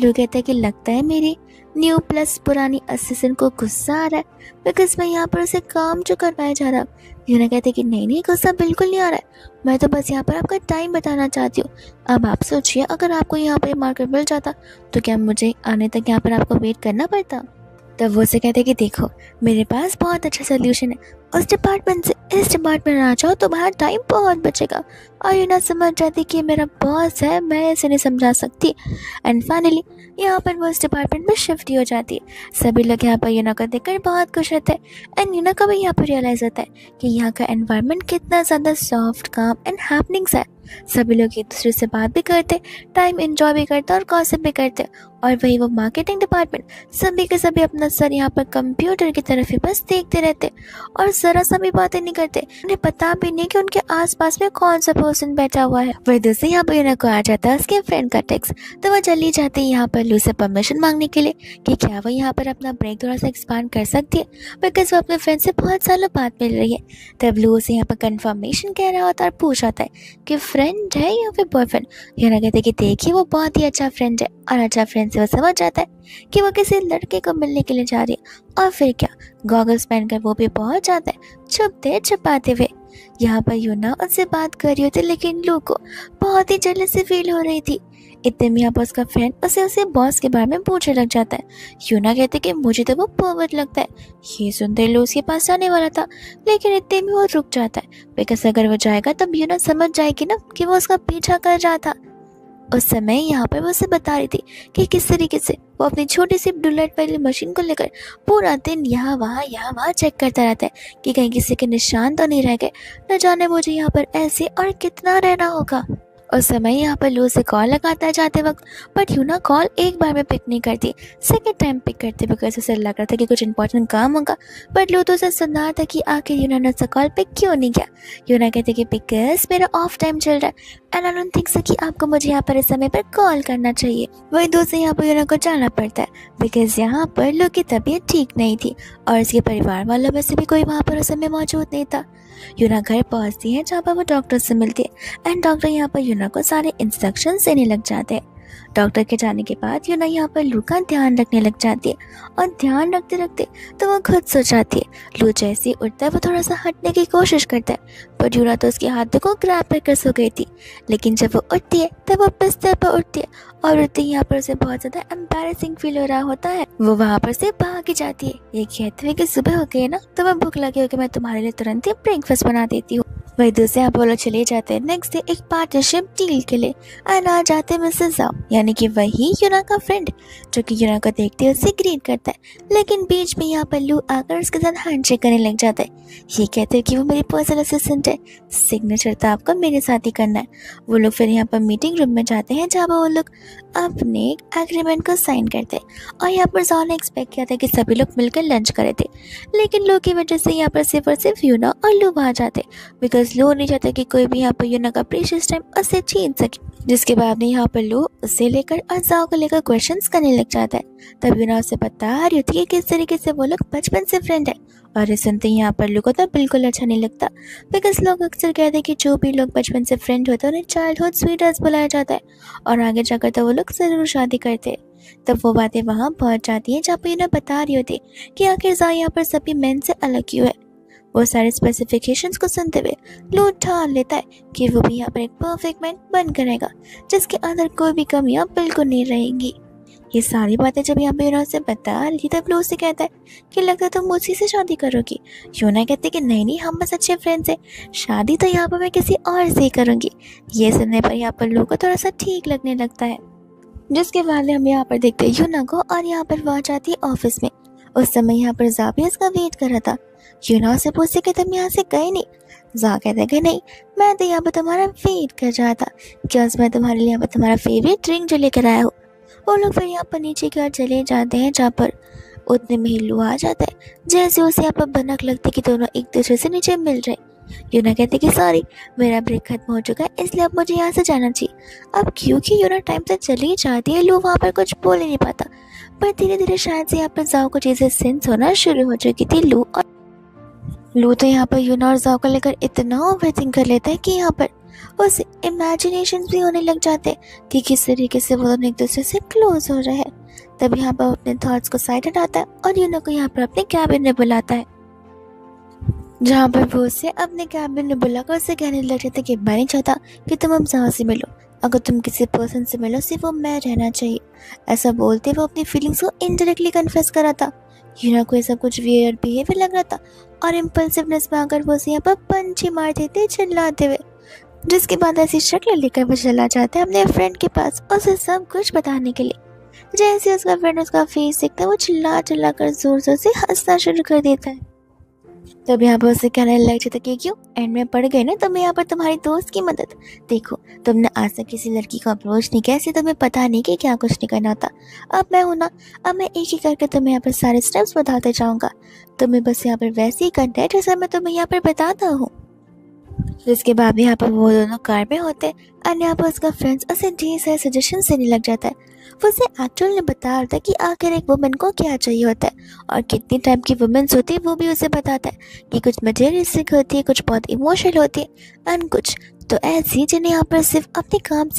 लोग कहते हैं कि लगता है मेरी न्यू प्लस पुरानी असिस्टेंट को गुस्सा आ रहा है बिकॉज मैं यहाँ पर उसे काम जो करवाया जा रहा हूँ। यूना कहते कि नहीं गुस्सा बिल्कुल नहीं आ रहा है, मैं तो बस यहाँ पर आपका टाइम बताना चाहती हूँ। अब आप सोचिए, अगर आपको यहाँ पर मार्कर मिल जाता तो क्या मुझे आने तक यहाँ पर आपको वेट करना पड़ता। तब वो से कहते कि देखो मेरे पास बहुत अच्छा सोल्यूशन है, उस डिपार्टमेंट से इस डिपार्टमेंट आ जाओ तो तुम्हारा टाइम बहुत बचेगा। और यूना समझ जाती कि मेरा बॉस है, मैं इसे नहीं समझा सकती। एंड फाइनली यहाँ पर वो इस डिपार्टमेंट में शिफ्ट ही हो जाती है। सभी लोग यहाँ पर यूना को देखकर बहुत खुश होते हैं एंड यूना को भी यहाँ पर रियलाइज होता है कि यहाँ का एनवायरनमेंट कितना ज़्यादा सॉफ्ट, काम एंड हैपनिंग्स है। सभी लोग एक दूसरे से बात भी करते, टाइम एंजॉय भी करते और गॉसिप भी करते। और वही वो मार्केटिंग डिपार्टमेंट, सभी के सभी अपना सर यहाँ पर कंप्यूटर की तरफ ही बस देखते रहते और जरा सा भी बातें नहीं करते। उन्हें पता भी नहीं कि उनके आसपास में कौन सा पर्सन बैठा हुआ है। वही दूसरे यहाँ पर यूना को आ जाता है उसके फ्रेंड का टेक्स्ट, तो वह चली जाती है यहाँ पर लू से परमिशन मांगने के लिए कि क्या वो यहाँ पर अपना ब्रेक थोड़ा सा एक्सपांड कर सकती है, बिकॉज वो अपने फ्रेंड से बहुत सालों बाद मिल रही है। तब लू उसे यहाँ पर कंफर्मेशन कह रहा होता है और पूछ आता है कि फ्रेंड है या फिर बॉयफ्रेंड। यूना कहते कि देखिए वो बहुत ही अच्छा फ्रेंड है, और अच्छा फ्रेंड से वो समझ जाता है कि वो किसी लड़के को मिलने के लिए जा रही है। और फिर क्या, गॉगल्स पहनकर वो भी पहुंच जाता है छुपते छुपाते हुए। यहाँ पर यूना उससे बात कर रही होती, लेकिन लू को बहुत ही जेलसी फील हो रही थी। इतने में यहाँ पर उसका फ्रेंड उसे बॉस के बारे में पूछने लग जाता है। यूना कहते कि मुझे तो वो पर्वत लगता है। ये सुनते लू उसके पास जाने वाला था, लेकिन इतने में वो रुक जाता है, बिकॉज अगर वो जाएगा तब यूना समझ जाएगी ना कि वो उसका पीछा कर रहा था। उस समय यहाँ पर वो उसे बता रही थी कि किस तरीके से वो अपनी छोटी सी बुलेट वाली मशीन को लेकर पूरा दिन यहाँ वहाँ चेक करता रहता है कि कहीं किसी के निशान तो नहीं रह गए। न जाने मुझे यहाँ पर ऐसे और कितना रहना होगा। उस समय यहाँ पर लू से कॉल लगाता है जाते वक्त, बट यूना कॉल एक बार में पिक नहीं करती, सेकंड टाइम पिक करती बिकॉज उसे लग रहा था कि कुछ इंपॉर्टेंट काम होगा। बट लू तो उसे सुना था कि आखिर यूना ने उसका कॉल पिक क्यों नहीं किया। यूना कहते कि बिकॉज मेरा ऑफ टाइम चल रहा है and I don't think so कि आपको मुझे यहाँ पर इस समय पर कॉल करना चाहिए। वही दूसरे यहाँ पर यूना को जाना पड़ता है बिकॉज यहाँ पर लू की तबीयत ठीक नहीं थी और इसके परिवार वालों में से भी कोई वहाँ पर उस समय मौजूद नहीं था। यूना घर पहुँचती है जहाँ पर वो डॉक्टर से मिलती है एंड डॉक्टर यहाँ पर यूना को सारे इंस्ट्रक्शंस देने लग जाते हैं। डॉक्टर के जाने के बाद यूना यहाँ पर लू का ध्यान रखने लग जाती है और ध्यान रखते रखते तो वो खुद सो जाती है। लू जैसे ही उठता है वो थोड़ा सा हटने की कोशिश करता है पर यूना तो उसके हाथों को ग्रैब कर सो गई थी। लेकिन जब वो उठती है तब वो बिस्तर पर उठती है और उठते ही यहाँ पर उसे बहुत ज़्यादा एम्बैरेसिंग फील हो रहा होता है। वो वहाँ पर से भाग ही जाती है। ये कहते हुए कि सुबह हो गई है ना, तो मैं भूख लगी होगी, मैं तुम्हारे लिए तुरंत ही ब्रेकफास्ट बना देती हूँ। वही दूसरे यहाँ पर वो लोग चले जाते हैं नेक्स्ट डे एक पार्टनरशिप डील के लिए। और आ जाते हैं मिसेस जाओ, यानी कि वही यूना का फ्रेंड, जो कि यूना को देखते हुए उसे ग्रीट करता है। लेकिन बीच में यहाँ पर लू आकर उसके साथ हैंडशेक करने लग जाता है। ये कहते हैं कि वो मेरी पर्सनल असिस्टेंट है, सिग्नेचर तो आपको मेरे साथ ही करना है। वो लोग फिर यहाँ पर मीटिंग रूम में जाते हैं जहाँ पर वो लोग अपने एग्रीमेंट को साइन करते हैं। और यहाँ पर जाओ ने एक्सपेक्ट किया था कि सभी लोग मिलकर लंच करे थे, लेकिन लू की वजह से यहाँ पर सिर्फ और सिर्फ यूना और लू वहाँ जाते, बिकॉज लू नहीं चाहता कि कोई भी यहाँ पर यूना का प्रीशियस टाइम उससे छीन सके। जिसके बाद में यहाँ पर लू उसे लेकर और जाओ को लेकर क्वेश्चंस करने लग जाता है। तब यूना उसे बता रही होती है कि किस तरीके से वो लोग बचपन से फ्रेंड है। और ये सुनते ही यहाँ पर लू को तो बिल्कुल अच्छा नहीं लगता, बिकॉज लोग अक्सर कहते हैं कि जो भी लोग बचपन से फ्रेंड होते हैं उन्हें चाइल्डहुड स्वीटर्स बुलाया जाता है और आगे जाकर तो वो लोग जरूर शादी करते हैं। तब वो बातें वहाँ पहुँच जाती है जहाँ पर यूना बता रही होती है कि आखिर जाओ यहाँ पर सभी मेन से अलग क्यों है। वो सारे स्पेसिफिकेशंस को सुनते हुए लू ठान लेता है कि वो भी यहाँ पर एक परफेक्ट मैन बन करेगा, जिसके अंदर कोई भी कमियां बिल्कुल नहीं रहेंगी। ये सारी बातें जब यहाँ पे यूना से बता रही तब लू से कहता है कि लगता है तुम मुझसे से शादी करोगी। यूना कहती है कि नहीं हम बस अच्छे फ्रेंड्स हैं, शादी तो यहाँ पर मैं किसी और से ही करूँगी। ये सुनने पर यहाँ पर लू को थोड़ा सा ठीक लगने लगता है। जिसके बाद हम यहाँ पर देखते हैं यूना को, और यहाँ पर वह जाती है ऑफिस में। उस समय यहाँ पर जा भी उसका वेट कर रहा था। यूना से पूछते कि तुम यहाँ से गए नहीं। जा कहते कि नहीं, मैं तो यहाँ पर तुम्हारा वेट कर रहा था, क्या मैं तुम्हारे लिए यहाँ पर तुम्हारा फेवरेट ड्रिंक जो लेकर आया हूँ। वो लोग फिर यहाँ पर नीचे की ओर चले जाते हैं जहाँ पर उतने में ही लू आ जाता है। जैसे उसे यहाँ पर भनक लगती कि दोनों एक दूसरे से नीचे मिल रहे। यूना कहते कि सॉरी मेरा ब्रेक खत्म हो चुका है, इसलिए अब मुझे यहाँ से जाना चाहिए। अब क्योंकि यूना टाइम से चली जाती है, लू वहाँ पर कुछ बोल ही नहीं पाता, पर धीरे धीरे शायद से यहाँ पर जाओ को चीज़ें सेंस होना शुरू हो चुकी थी। लू तो यहाँ पर यूना और जाओ को लेकर इतना ओवरथिंक कर लेता है कि यहाँ पर उसे इमेजिनेशन भी होने लग जाते हैं कि किस तरीके से वो दोनों एक दूसरे से क्लोज हो रहे हैं। तब यहाँ पर अपने थॉट्स को साइड हटाता है और यूना को यहाँ पर अपने कैबिन में बुलाता है, जहाँ पर वो उसे अपने कैबिन में बुलाकर उसे कहने लग जाता है कि मैं नहीं चाहता कि तुम हम जाओ से मिलो, अगर तुम किसी पर्सन से मिलो सिर्फ वो मैं रहना चाहिए। ऐसा बोलते वो अपनी फीलिंग्स को इनडायरेक्टली कन्फेस कर रहा था। यूना को ऐसा कुछ वियर्ड बिहेवियर लग रहा था और इम्पल्सिवनेस में आकर वो उसे यहाँ पर पंच ही मार देते चिल्लाते हुए। जिसके बाद ऐसी शक्ल लेकर वो चला जाता है अपने फ्रेंड के पास उसे सब कुछ बताने के लिए। जैसे उसका फ्रेंड उसका फेस देखता है वो चिल्ला चिल्ला कर जोर जोर से हंसना शुरू कर देता है। तब यहाँ पर उसे कहने लग जाता कि क्यों एंड में पड़ गए ना तुम्हें यहाँ पर तुम्हारी दोस्त की मदद। देखो तुमने आज तक किसी लड़की को अप्रोच नहीं किया, इसलिए तुम्हें पता नहीं कि क्या कुछ नहीं करना होता। अब मैं हूँ ना, अब मैं एक ही करके तुम्हें यहाँ पर सारे स्टेप्स बताते जाऊँगा, तुम्हें बस यहाँ पर वैसे ही करना है जैसा मैं तुम्हें यहाँ पर बताता हूँ। जिसके बाद भी यहाँ पर वो दोनों कार में होते हैं और यहाँ पर उसका फ्रेंड्स उसे ढेर सारे सजेशन देने लग जाता है। वो उसे एक्चुअल में बता रहा था कि आखिर एक वुमेन को क्या चाहिए होता है और कितनी टाइप की वुमेन्स होती है, वो भी उसे बताता है कि कुछ मटेरियलिस्टिक होती है, कुछ बहुत इमोशनल होती है एंड कुछ तो ऐसी जिन्हें यहाँ पर सिर्फ अपने काम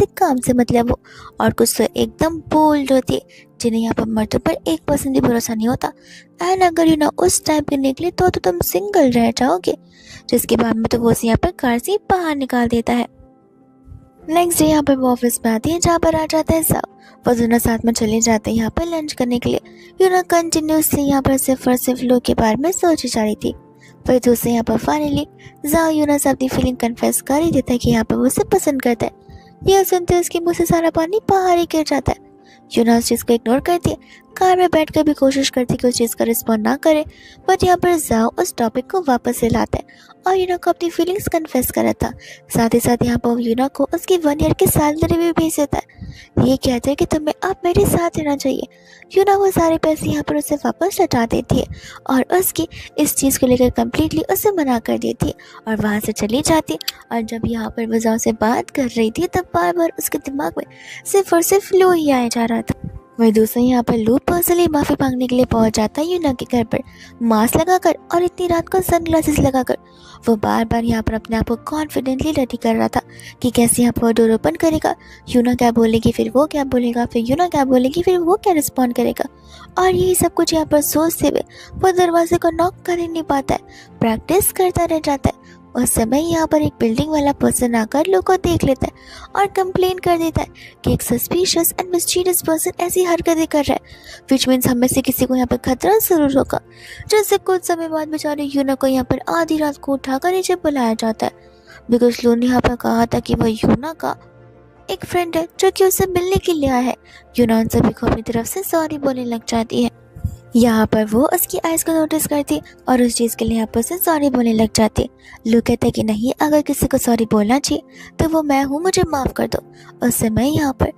से मतलब हो, और कुछ तो एकदम बोल्ड होती है जिन्हें यहाँ पर मर्दों पर 1% भी भरोसा नहीं होता। एंड अगर यू ना उस टाइप के निकले तो तुम सिंगल रह जाओगे। जिसके बाद में तो वो यहाँ पर कार से बाहर निकाल देता है। नेक्स्ट डे यहाँ पर वो ऑफिस में आती है जहाँ पर आ जाता है सब। वो दोनों साथ में चले जाते हैं यहाँ पर लंच करने के लिए। यूना कंटिन्यूसली यहाँ पर सिर्फ और सिर्फ लोग के बारे में सोची जा रही थी। फिर दूसरे यहाँ पर फाइनली जाओ यूना से अपनी फीलिंग कन्फेस कर ही देता है कि यहाँ पर वो उसे पसंद करता है। यह सुनते उसके मुँह से सारा पानी बाहर ही गिर जाता है। यूना उस चीज़ को इग्नोर करती है, कार में बैठकर भी कोशिश करती है कि उस चीज़ का रिस्पॉन्ड ना करे, बट यहाँ पर जाओ उस टॉपिक को वापस लाता है और यूना को अपनी फीलिंग्स कन्फेस करा था। साथ ही साथ यहाँ पर यूना को उसकी 1 ईयर की सैलरी भी भेज देता है। ये कहते हैं कि तुम्हें अब मेरे साथ रहना चाहिए। यूना वो सारे पैसे यहाँ पर उसे वापस लौटा देती है और उसकी इस चीज़ को लेकर कम्प्लीटली उसे मना कर देती है और वहाँ से चली जाती है। और जब यहाँ पर वो जाओ से बात कर रही थी तब बार बार उसके दिमाग में सिर्फ और सिर्फ लू ही आया जा रहा था। वहीं दूसरा यहाँ पर लू पर्सनली माफी मांगने के लिए पहुंच जाता है यूना के घर पर, मास्क लगाकर और इतनी रात को सनग्लासेस लगाकर। वो बार बार यहाँ पर अपने आप को कॉन्फिडेंटली रेडी कर रहा था कि कैसे यहाँ पर डोर ओपन करेगा, यूना क्या बोलेगी, फिर वो क्या बोलेगा, फिर यूना क्या बोलेगी, फिर वो क्या रिस्पॉन्ड करेगा। और यही सब कुछ यहाँ पर सोचते हुए वो दरवाजे को नॉक कर ही नहीं पाता है, प्रैक्टिस करता रह जाता है। उस समय यहाँ पर एक बिल्डिंग वाला पर्सन आकर लू को देख लेता है और कंप्लेन कर देता है कि एक सस्पिशियस एंड मिस्टीरियस पर्सन ऐसी हरकतें कर रहा है, विच मीन्स हमें से किसी को यहाँ पर खतरा जरूर होगा। जैसे कुछ समय बाद बेचारे यूना को यहाँ पर आधी रात को उठाकर नीचे बुलाया जाता है, बिकॉज लू ने यहाँ पर कहा था कि वह यूना का एक फ्रेंड है जो कि उसे मिलने के लिए आया है। यूना उन सभी को अपनी तरफ से सॉरी बोलने लग जाती है। यहाँ पर वो उसकी आइज को नोटिस करती और उस चीज़ के लिए यहाँ पर उसे सॉरी बोलने लग जाती। लू कहता है कि नहीं, अगर किसी को सॉरी बोलना चाहिए तो वो मैं हूँ, मुझे माफ़ कर दो। उस समय यहाँ पर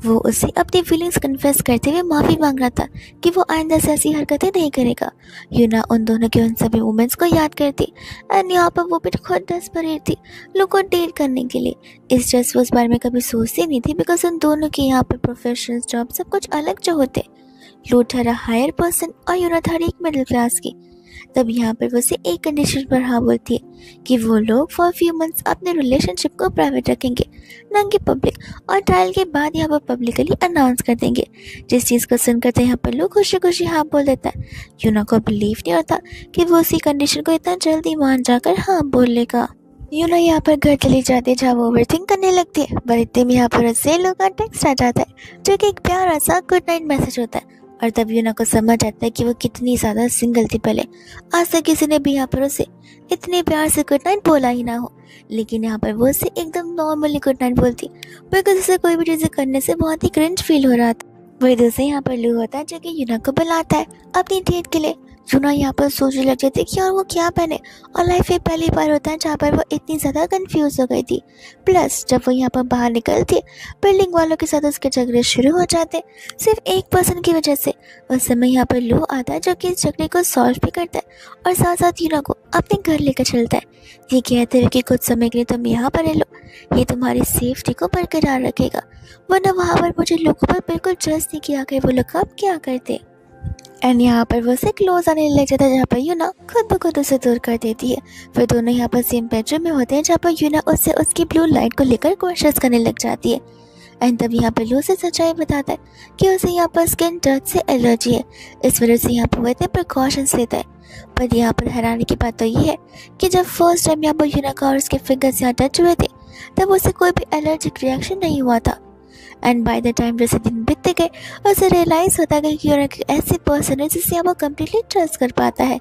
वो उसे अपनी फीलिंग्स कन्फेस करते हुए माफ़ी मांग रहा था कि वो आइंदा से ऐसी हरकतें नहीं करेगा। यूना उन दोनों के उन सभी मोमेंट्स को याद करती एंड यहाँ पर वो भी खुद डेस्परेट थी लू को डेट करने के लिए। इस जस्ट वो उस बारे में कभी सोचती नहीं थी, बिकॉज उन दोनों के यहाँ पर प्रोफेशनल जॉब सब कुछ अलग जो होते। लू था हायर पर्सन और यूना था एक मिडिल क्लास की। तब यहाँ पर वो से एक कंडीशन पर हाँ बोलती है कि वो लोग फॉर फ्यू मंथ्स अपने रिलेशनशिप को प्राइवेट रखेंगे, ना कि पब्लिक, और ट्रायल के बाद यहाँ पर पब्लिकली अनाउंस कर देंगे। जिस चीज़ को सुनकर तो यहाँ पर लोग खुशी खुशी हाँ बोल देता है। यूना को बिलीव नहीं होता कि वो उसी कंडीशन को इतना जल्दी मान जाकर हाँ बोल लेगा। यूना यहाँ पर घर चली जाती है जहाँ वो ओवरथिंक करने लगती है, पर इतने में यहाँ पर उससे लोग का टेक्स्ट आ जाता है जो कि एक प्यारा सा गुड नाइट मैसेज होता है। और तब यूना को समझ आता है कि वो कितनी ज़्यादा सिंगल थी पहले। आज तक किसी ने भी यहाँ पर उसे इतने प्यार से गुड नाइट बोला ही ना हो, लेकिन यहाँ पर वो उसे एकदम नॉर्मली गुड नाइट बोलती, बिकॉज उसे कोई भी चीज़ें करने से बहुत ही क्रिंज फील हो रहा था। वही दूसरे यहाँ पर लू होता है जो कि यूना को बुलाता है अपनी डेट के लिए। यूना यहाँ पर सोचने लग जाती है कि यार वो क्या पहने, और लाइफ में पहली बार होता है जहाँ पर वो इतनी ज़्यादा कंफ्यूज हो गई थी। प्लस जब वो यहाँ पर बाहर निकलती है, बिल्डिंग वालों के साथ उसके झगड़े शुरू हो जाते सिर्फ एक पर्सन की वजह से। उस समय यहाँ पर लू आता है जो कि इस झगड़े को सॉल्व भी करता है और साथ साथ यूना को अपने घर लेकर चलता है। ये कहते हुए कि कुछ समय के लिए तुम यहाँ पर रह लो, ये तुम्हारी सेफ्टी को बरकरार रखेगा, वरना वहाँ पर मुझे लोगों पर बिल्कुल ट्रस्ट नहीं किया कि वो लोग अब क्या करते। एंड यहाँ पर वो उसे क्लोज आने लग जाता है जहाँ पर यूना खुद ब खुद उसे दूर कर देती है। फिर दोनों यहाँ पर सेम बेडरूम में होते हैं जहाँ पर यूना उससे उसकी ब्लू लाइट को लेकर क्वेश्चंस करने लग जाती है। एंड तब यहाँ पर लू से सच्चाई बताता है कि उसे यहाँ पर स्किन टच से एलर्जी है, इस वजह से यहाँ पर वो इतने प्रिकॉशंस लेता है। पर यहाँ पर हैरानी की बात तो ये है कि जब फर्स्ट टाइम यहाँ पर यूना का और उसके फिंगर्स यहाँ टच हुए थे तब उसे कोई भी एलर्जिक रिएक्शन नहीं हुआ था। एंड बाय द टाइम जैसे दिन बीतते गए उसे रियलाइज होता गया कि यूना एक ऐसी पर्सन है जिससे अब वो कम्प्लीटली ट्रस्ट कर पाता है।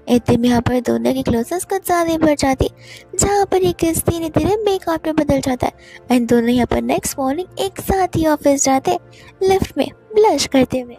इतने में यहाँ पर दोनों की क्लोजनेस कुछ ज़्यादा बढ़ जाती, जहाँ पर ये किस धीरे धीरे मेकअप में बदल जाता है। एंड दोनों यहाँ पर नेक्स्ट मॉर्निंग एक साथ ही ऑफिस जाते लिफ्ट में ब्लश करते हुए।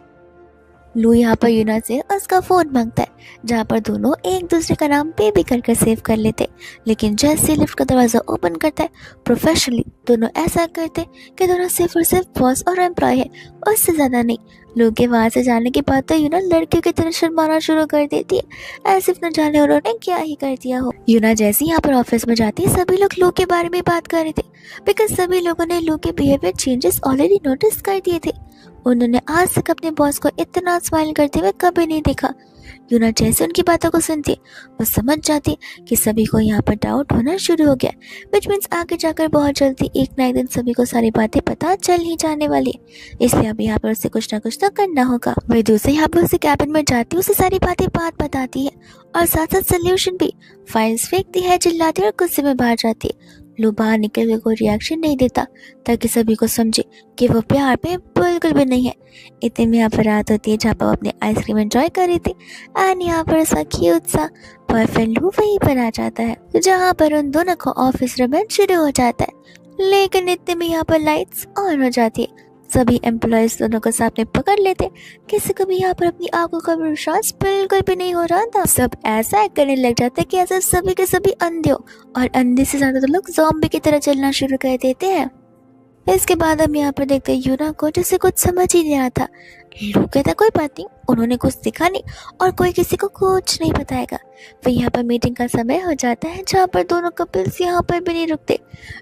लू यहाँ पर यूना से उसका फ़ोन मांगता है जहाँ पर दोनों एक दूसरे का नाम बेबी कर सेव कर लेते, लेकिन जैसे लिफ्ट का दरवाज़ा ओपन करता है प्रोफेशनली दोनों ऐसा करते कि दोनों सिर्फ और सिर्फ बॉस और एम्प्लॉय है, उससे ज़्यादा नहीं। लू के वहाँ से जाने के बाद तो यूना लड़कियों की तरह शर्माना शुरू कर देती है, ऐसे न जाने उन्होंने क्या ही कर दिया हो। यूना जैसे ही यहाँ पर ऑफिस में जाती है सभी लोग लू के बारे में बात कर रहे थे, बिकॉज सभी लोगों ने लू के बिहेवियर चेंजेस ऑलरेडी नोटिस कर दिए थे। उन्होंने आज तक अपने बॉस को इतना स्माइल करते हुए कभी नहीं देखा। यूना जैसे उनकी बातों को सुनती वो समझ जाती कि सभी को यहाँ पर डाउट होना शुरू हो गया, विच मीन्स आगे जाकर बहुत जल्दी एक ना एक दिन सभी को सारी बातें पता चल ही जाने वाली है, इसलिए अब यहाँ पर उसे कुछ ना कुछ तो करना होगा। वही दूसरे यहाँ पर उसे कैबिन में जाती उसे सारी बातें बात बताती है और साथ साथ सोल्यूशन भी। फाइल्स फेंकती है, चिल्लाती है और गुस्से में बाहर जाती है। लू बाहर निकल के कोई रिएक्शन नहीं देता ताकि सभी को समझे कि वो प्यार पे बिल्कुल भी नहीं है। इतने में यहाँ पर रात होती है जहाँ पर वो अपने आइसक्रीम एंजॉय कर रही थी एंड यहाँ पर ऐसा क्यूट सा बॉयफ्रेंड लू वहीं पर आ जाता है जहाँ पर उन दोनों को ऑफिस रोमांस शुरू हो जाता है। लेकिन इतने में यहाँ पर लाइट्स ऑन हो जाती है, सभी एम्प्लॉयज दोनों को सामने पकड़ लेते। किसी को भी यहाँ पर अपनी आंखों का विश्वास बिल्कुल भी नहीं हो रहा था। सब ऐसा करने लग जाते कि ऐसा सभी के सभी अंधे हो, और अंधे से ज्यादा तो लोग ज़ॉम्बी की तरह चलना शुरू कर देते हैं। इसके बाद हम यहाँ पर देखते हैं यूना को जिसे कुछ समझ ही नहीं आता। लू कहता कोई बात नहीं, उन्होंने कुछ सिखा नहीं और कोई किसी को कुछ नहीं बताएगा। फिर यहाँ पर मीटिंग का समय हो जाता है जहाँ पर दोनों कपल्स यहाँ पर भी नहीं रुकते।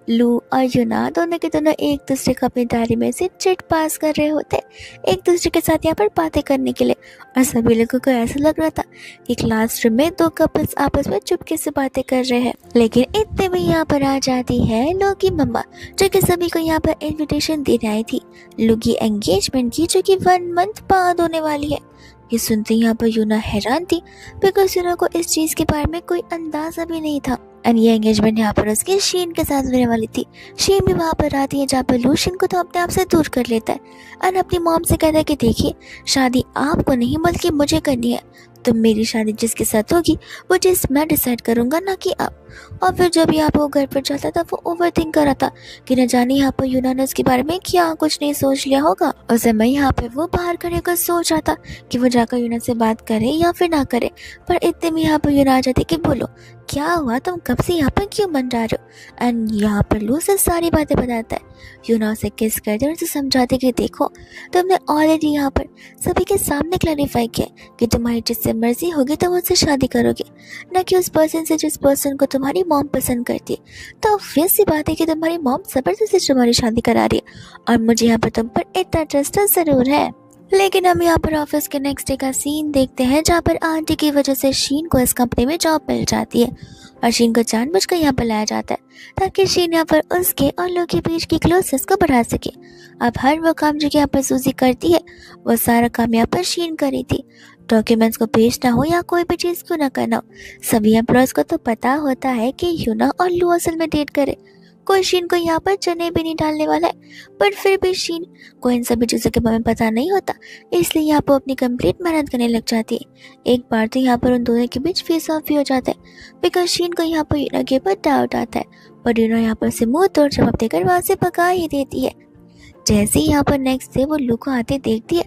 लू और यूना दोनों के दोनों एक दूसरे को अपनी डायरी में से चिट पास कर रहे होते, एक दूसरे के साथ यहाँ पर बातें करने के लिए। और सभी लोगों को ऐसा लग रहा था कि क्लासरूम में दो कपल्स आपस में चुपके से बातें कर रहे हैं। लेकिन इतने में यहाँ पर आ जाती है लू की मम्मा, जो कि सभी को यहाँ पर इन्विटेशन देने आई थी लू की एंगेजमेंट की, जो कि 1 मंथ बाद होने वाली है। ये सुनते ही यहाँ पर यूना हैरान थी, बिकॉज यूना को इस चीज के बारे में कोई अंदाजा भी नहीं था। एंड ये एंगेजमेंट यहाँ पर उसके शीन के साथ होने वाली थी। शीन भी वहाँ पर आती है जहाँ पर लू शीन को तो अपने आप से दूर कर लेता है एंड अपनी मॉम से कहता है कि देखिए, शादी आपको नहीं बल्कि मुझे करनी है, तो मेरी शादी जिसके साथ होगी वो चीज़ मैं डिसाइड करूंगा, ना कि आप। और फिर जब यहाँ पर वो घर पर जाता था वो ओवर थिंक कर रहा था कि न जाने यहाँ पर यूना ने उसके बारे में क्या कुछ नहीं सोच लिया होगा। उस समय यहाँ पर वो बाहर खड़े होकर सोच रहा था कि वो जाकर यूना से बात करे या फिर ना करे। पर इतने में यहाँ पर यूना आ जाती कि बोलो क्या हुआ, तुम कब से यहाँ पर क्यों बन रहे हो। एंड यहाँ पर लू से सारी बातें बताता है। यूना उसे किस करते और उसे समझाते कि देखो, तुमने ऑलरेडी यहाँ पर सभी के सामने क्लैरिफाई किया कि तुम्हारी जिससे मर्जी होगी तुम उससे शादी करोगे, न कि उस पर्सन से जिस पर्सन को तुम्हारी मॉम पसंद करती है। तो ऑब्वियस सी बात है कि तुम्हारी मॉम जबरदस्ती तुम्हारी शादी करा रही है और मुझे यहाँ पर तुम पर इतना ट्रस्ट जरूर है। लेकिन हम यहाँ पर ऑफिस के नेक्स्ट डे का सीन देखते हैं जहाँ पर आंटी की वजह से शीन को इस कंपनी में जॉब मिल जाती है और शीन को जानबूझकर यहाँ पर लाया जाता है ताकि शीन यहाँ पर उसके और लोग के बीच की क्लोजनेस को बढ़ा सके। अब हर वो काम जो कि यहाँ पर सूजी करती है वो सारा काम यहाँ पर शीन करी थी। डॉक्यूमेंट्स को भेजना हो या कोई भी चीज़ क्यों ना करना हो, सभी एम्प्लॉयज़ को तो पता होता है कि यूना और लू असल में डेट करे। कोई शीन को यहाँ पर चने भी नहीं डालने वाला है, पर फिर भी शीन को इन सभी चीज़ों के बारे में पता नहीं होता, इसलिए यहाँ पर अपनी कंप्लीट मेहनत करने लग जाती है। एक बार तो यहाँ पर उन दोनों के बीच फेस ऑफ भी हो जाता है बिकॉज शीन को यहाँ पर यूना के ऊपर डाउट आता है, पर यूना यहाँ पर से मुंह तोड़ जवाब देकर वहाँ से भगा ही देती है। जैसे ही यहाँ पर नेक्स्ट डे वो लू को आते देखती है,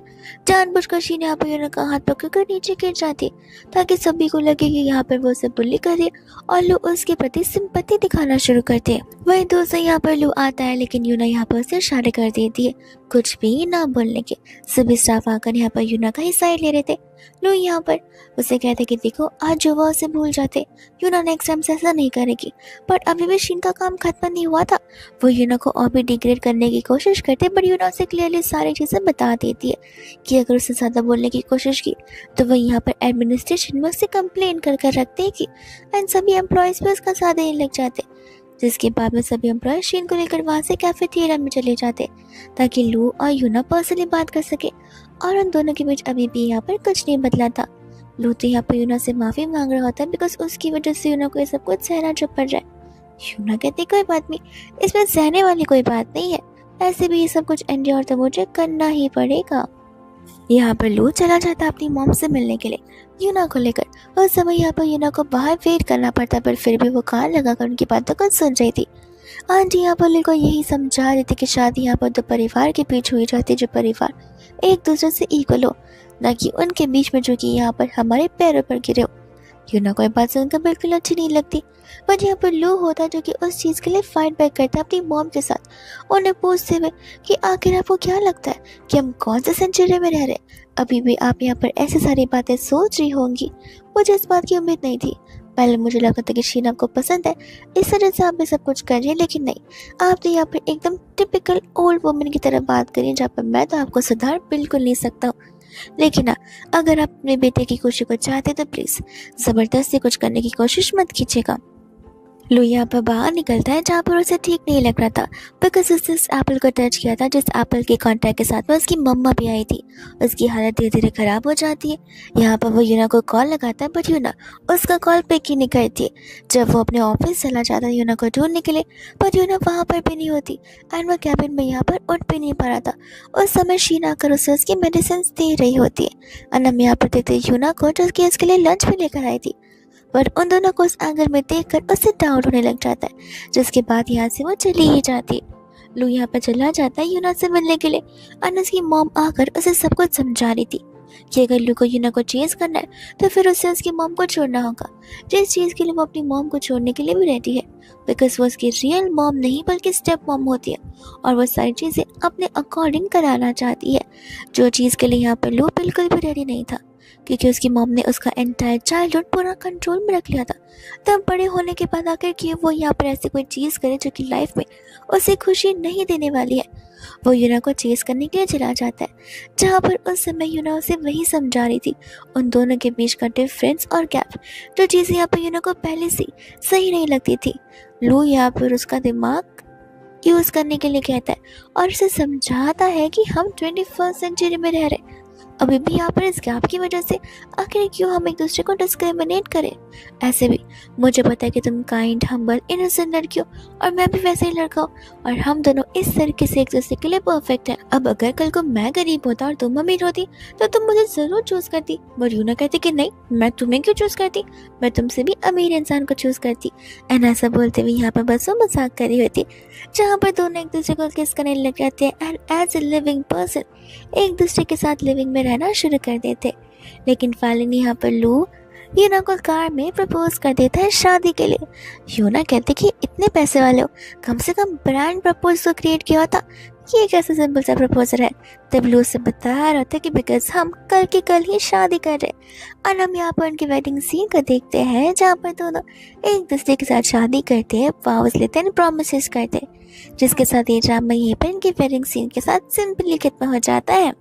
जानबूझकर शीन यहाँ पर यूना का हाथ पकड़कर नीचे गिर जाती है ताकि सभी को लगे कि यहाँ पर वो उसे बुली कर रही है और लू उसके प्रति सिंपैथी दिखाना शुरू करते हैं। वही दोस्तों यहाँ पर लू आता है, लेकिन यूना यहाँ पर उसे इशारे कर देती है कुछ भी ना बोलने के। सभी स्टाफ आकर यहाँ पर यूना का ही साइड ले रहे थे। लू यहाँ पर उसे कहते कि देखो, आज जो वो उसे भूल जाते, यूना नेक्स्ट टाइम से ऐसा नहीं करेगी। बट अभी भी शीन का काम खत्म नहीं हुआ था। वो यूना को और भी डिग्रेड करने की कोशिश करते, बट यूना उसे क्लियरली सारी चीज़ें बता देती है कि अगर उससे ज़्यादा बोलने की कोशिश की तो वो यहाँ पर एडमिनिस्ट्रेशन में उससे कंप्लेन कर रख देगी एंड सभी एम्प्लॉयज़ भी उसका साथ देने लग जाते। जिसके बाद में सभी एम्प्लॉय शीन को लेकर वहाँ से कैफेटेरिया में चले जाते ताकि लू और यूना पर्सनली बात कर सके। और उन दोनों के बीच अभी भी यहाँ पर कुछ नहीं बदला था। लू तो यहाँ पर यूना से माफ़ी मांग रहा होता है बिकॉज उसकी वजह से यूना को ये सब कुछ सहना जो पड़ रहा है। यूना कहती कोई बात नहीं, इसमें सहने वाली कोई बात नहीं है, ऐसे भी ये सब कुछ एंड्योर तो मुझे करना ही पड़ेगा। यहाँ पर लू चला जाता अपनी मॉम से मिलने के लिए यूना को लेकर। उस समय यहाँ पर यूना को बाहर वेट करना पड़ता, पर फिर भी वो कान लगाकर उनकी बातों को सुन रही थी। आंटी यहाँ पर लू को यही समझा रही थी कि शादी यहाँ पर दो परिवार के बीच हुई जाती, जो परिवार एक दूसरे से इक्वल हो, ना कि उनके बीच में जो कि यहाँ पर हमारे पैरों पर गिरे हो। यूना को ये बात सुनकर बिल्कुल अच्छी नहीं लगती, बट यहाँ पर लू होता जो कि उस चीज़ के लिए फाइट बैक करता अपनी मॉम के साथ, उन्हें पूछते हुए कि आखिर आपको क्या लगता है कि हम कौन से सेंचुरी में रह रहे, अभी भी आप यहाँ पर ऐसी सारी बातें सोच रही होंगी। मुझे इस बात की उम्मीद नहीं थी। पहले मुझे लगा था कि शीन आपको पसंद है, इस वजह से आप भी सब कुछ कर रही है, लेकिन नहीं, आप तो यहाँ पर एकदम टिपिकल ओल्ड वुमन की तरह बात करिए, जहाँ पर मैं तो आपको सुधार बिल्कुल नहीं सकता हूँ। लेकिन अगर आप अपने बेटे की खुशी को चाहते तो प्लीज़ ज़बरदस्ती कुछ करने की कोशिश मत कीजिएगा। लू यहाँ पर बाहर निकलता है जहाँ पर उसे ठीक नहीं लग रहा था बिकॉज उसने उस एप्पल को टच किया था जिस एप्पल के कॉन्टैक्ट के साथ में उसकी मम्मा भी आई थी। उसकी हालत धीरे धीरे ख़राब हो जाती है। यहाँ पर वो यूना को कॉल लगाता है, बट यूना उसका कॉल पिक ही नहीं करती है। जब वो अपने ऑफिस चला जाता है यूना को ढूंढने के लिए, बट यूना वहाँ पर भी नहीं होती एंड वो कैबिन में यहाँ पर उठ भी नहीं पा रहा था। उस समय शीन आकर उसे उसकी मेडिसिन दे रही होती है एंड हम यहाँ पर देखते यूना को जो कि उसके लिए लंच भी लेकर आई थी, पर उन दोनों को उस एंगल में देखकर उससे डाउट होने लग जाता है, जिसके बाद यहाँ से वो चली ही जाती है। लू यहाँ पर चला जाता है यूना से मिलने के लिए और उसकी मॉम आकर उसे सब कुछ समझा रही थी कि अगर लू को यूना को चेज करना है तो फिर उसे उसकी मॉम को छोड़ना होगा, जिस चीज़ के लिए वो अपनी मॉम को छोड़ने के लिए भी रेडी है। बिकॉज वो उसकी रियल मॉम नहीं बल्कि स्टेप मॉम होती है और वो सारी चीज़ें अपने अकॉर्डिंग कराना चाहती है, जो चीज़ के लिए यहाँ पर लू बिल्कुल भी रेडी नहीं था, क्योंकि उसकी मॉम ने उसका एंटायर चाइल्डहुड पूरा कंट्रोल में रख लिया था। तब बड़े होने के बाद आकर कि वो यहाँ पर ऐसी कोई चीज़ करे जो कि लाइफ में उसे खुशी नहीं देने वाली है, वो यूना को चेस करने के लिए चला जाता है, जहाँ पर उस समय यूना उसे वही समझा रही थी, उन दोनों के बीच का डिफरेंस और गैप, जो चीज़ यहाँ पर यूना को पहले से सही नहीं लगती थी। लू यहाँ पर उसका दिमाग यूज़ करने के लिए कहता है और उसे समझाता है कि हम 21st सेंचुरी में रह रहे, अभी भी यहाँ पर इस गैप की वजह से आखिर क्यों हम एक दूसरे को डिस्क्रिमिनेट करें। ऐसे भी मुझे पता है कि तुम काइंड, हम्बल, इनोसेंट लड़की हो और मैं भी वैसे ही लड़का हूँ, और हम दोनों इस तरीके से एक दूसरे के लिए परफेक्ट हैं। अब अगर कल को मैं गरीब होता और तुम अमीर होती तो तुम मुझे ज़रूर चूज़ करती, और यूना कहती कि नहीं, मैं तुम्हें क्यों चूज़ करती, मैं तुमसे भी अमीर इंसान को चूज़ करती। एंड ऐसा बोलते हुए यहाँ पर बस वो मजाक करी होती, जहाँ पर दोनों एक दूसरे को किस करने लग जाते हैं and as a living person एक दूसरे के साथ लिविंग में रहना शुरू कर देते। लेकिन फाइनली यहाँ पर लू यूना को कार में प्रपोज कर देता है शादी के लिए। यूना कहते कि इतने पैसे वाले हो, कम से कम ब्रांड प्रपोज तो क्रिएट किया होता, ये कैसा सिंपल सा प्रपोजल है। तब लू से बता रहा था कि बिकॉज हम कल के कल ही शादी कर रहे हैं। और हम यहाँ पर उनके वेडिंग सीन को देखते हैं, जहाँ पर दोनों एक दूसरे के साथ शादी करते हैं, वाउस लेते हैं, प्रोमिस करते हैं, जिसके साथ ये ड्रामा यहीं पर इनके वेडिंग सीन के साथ सिंपली खत्म हो जाता है।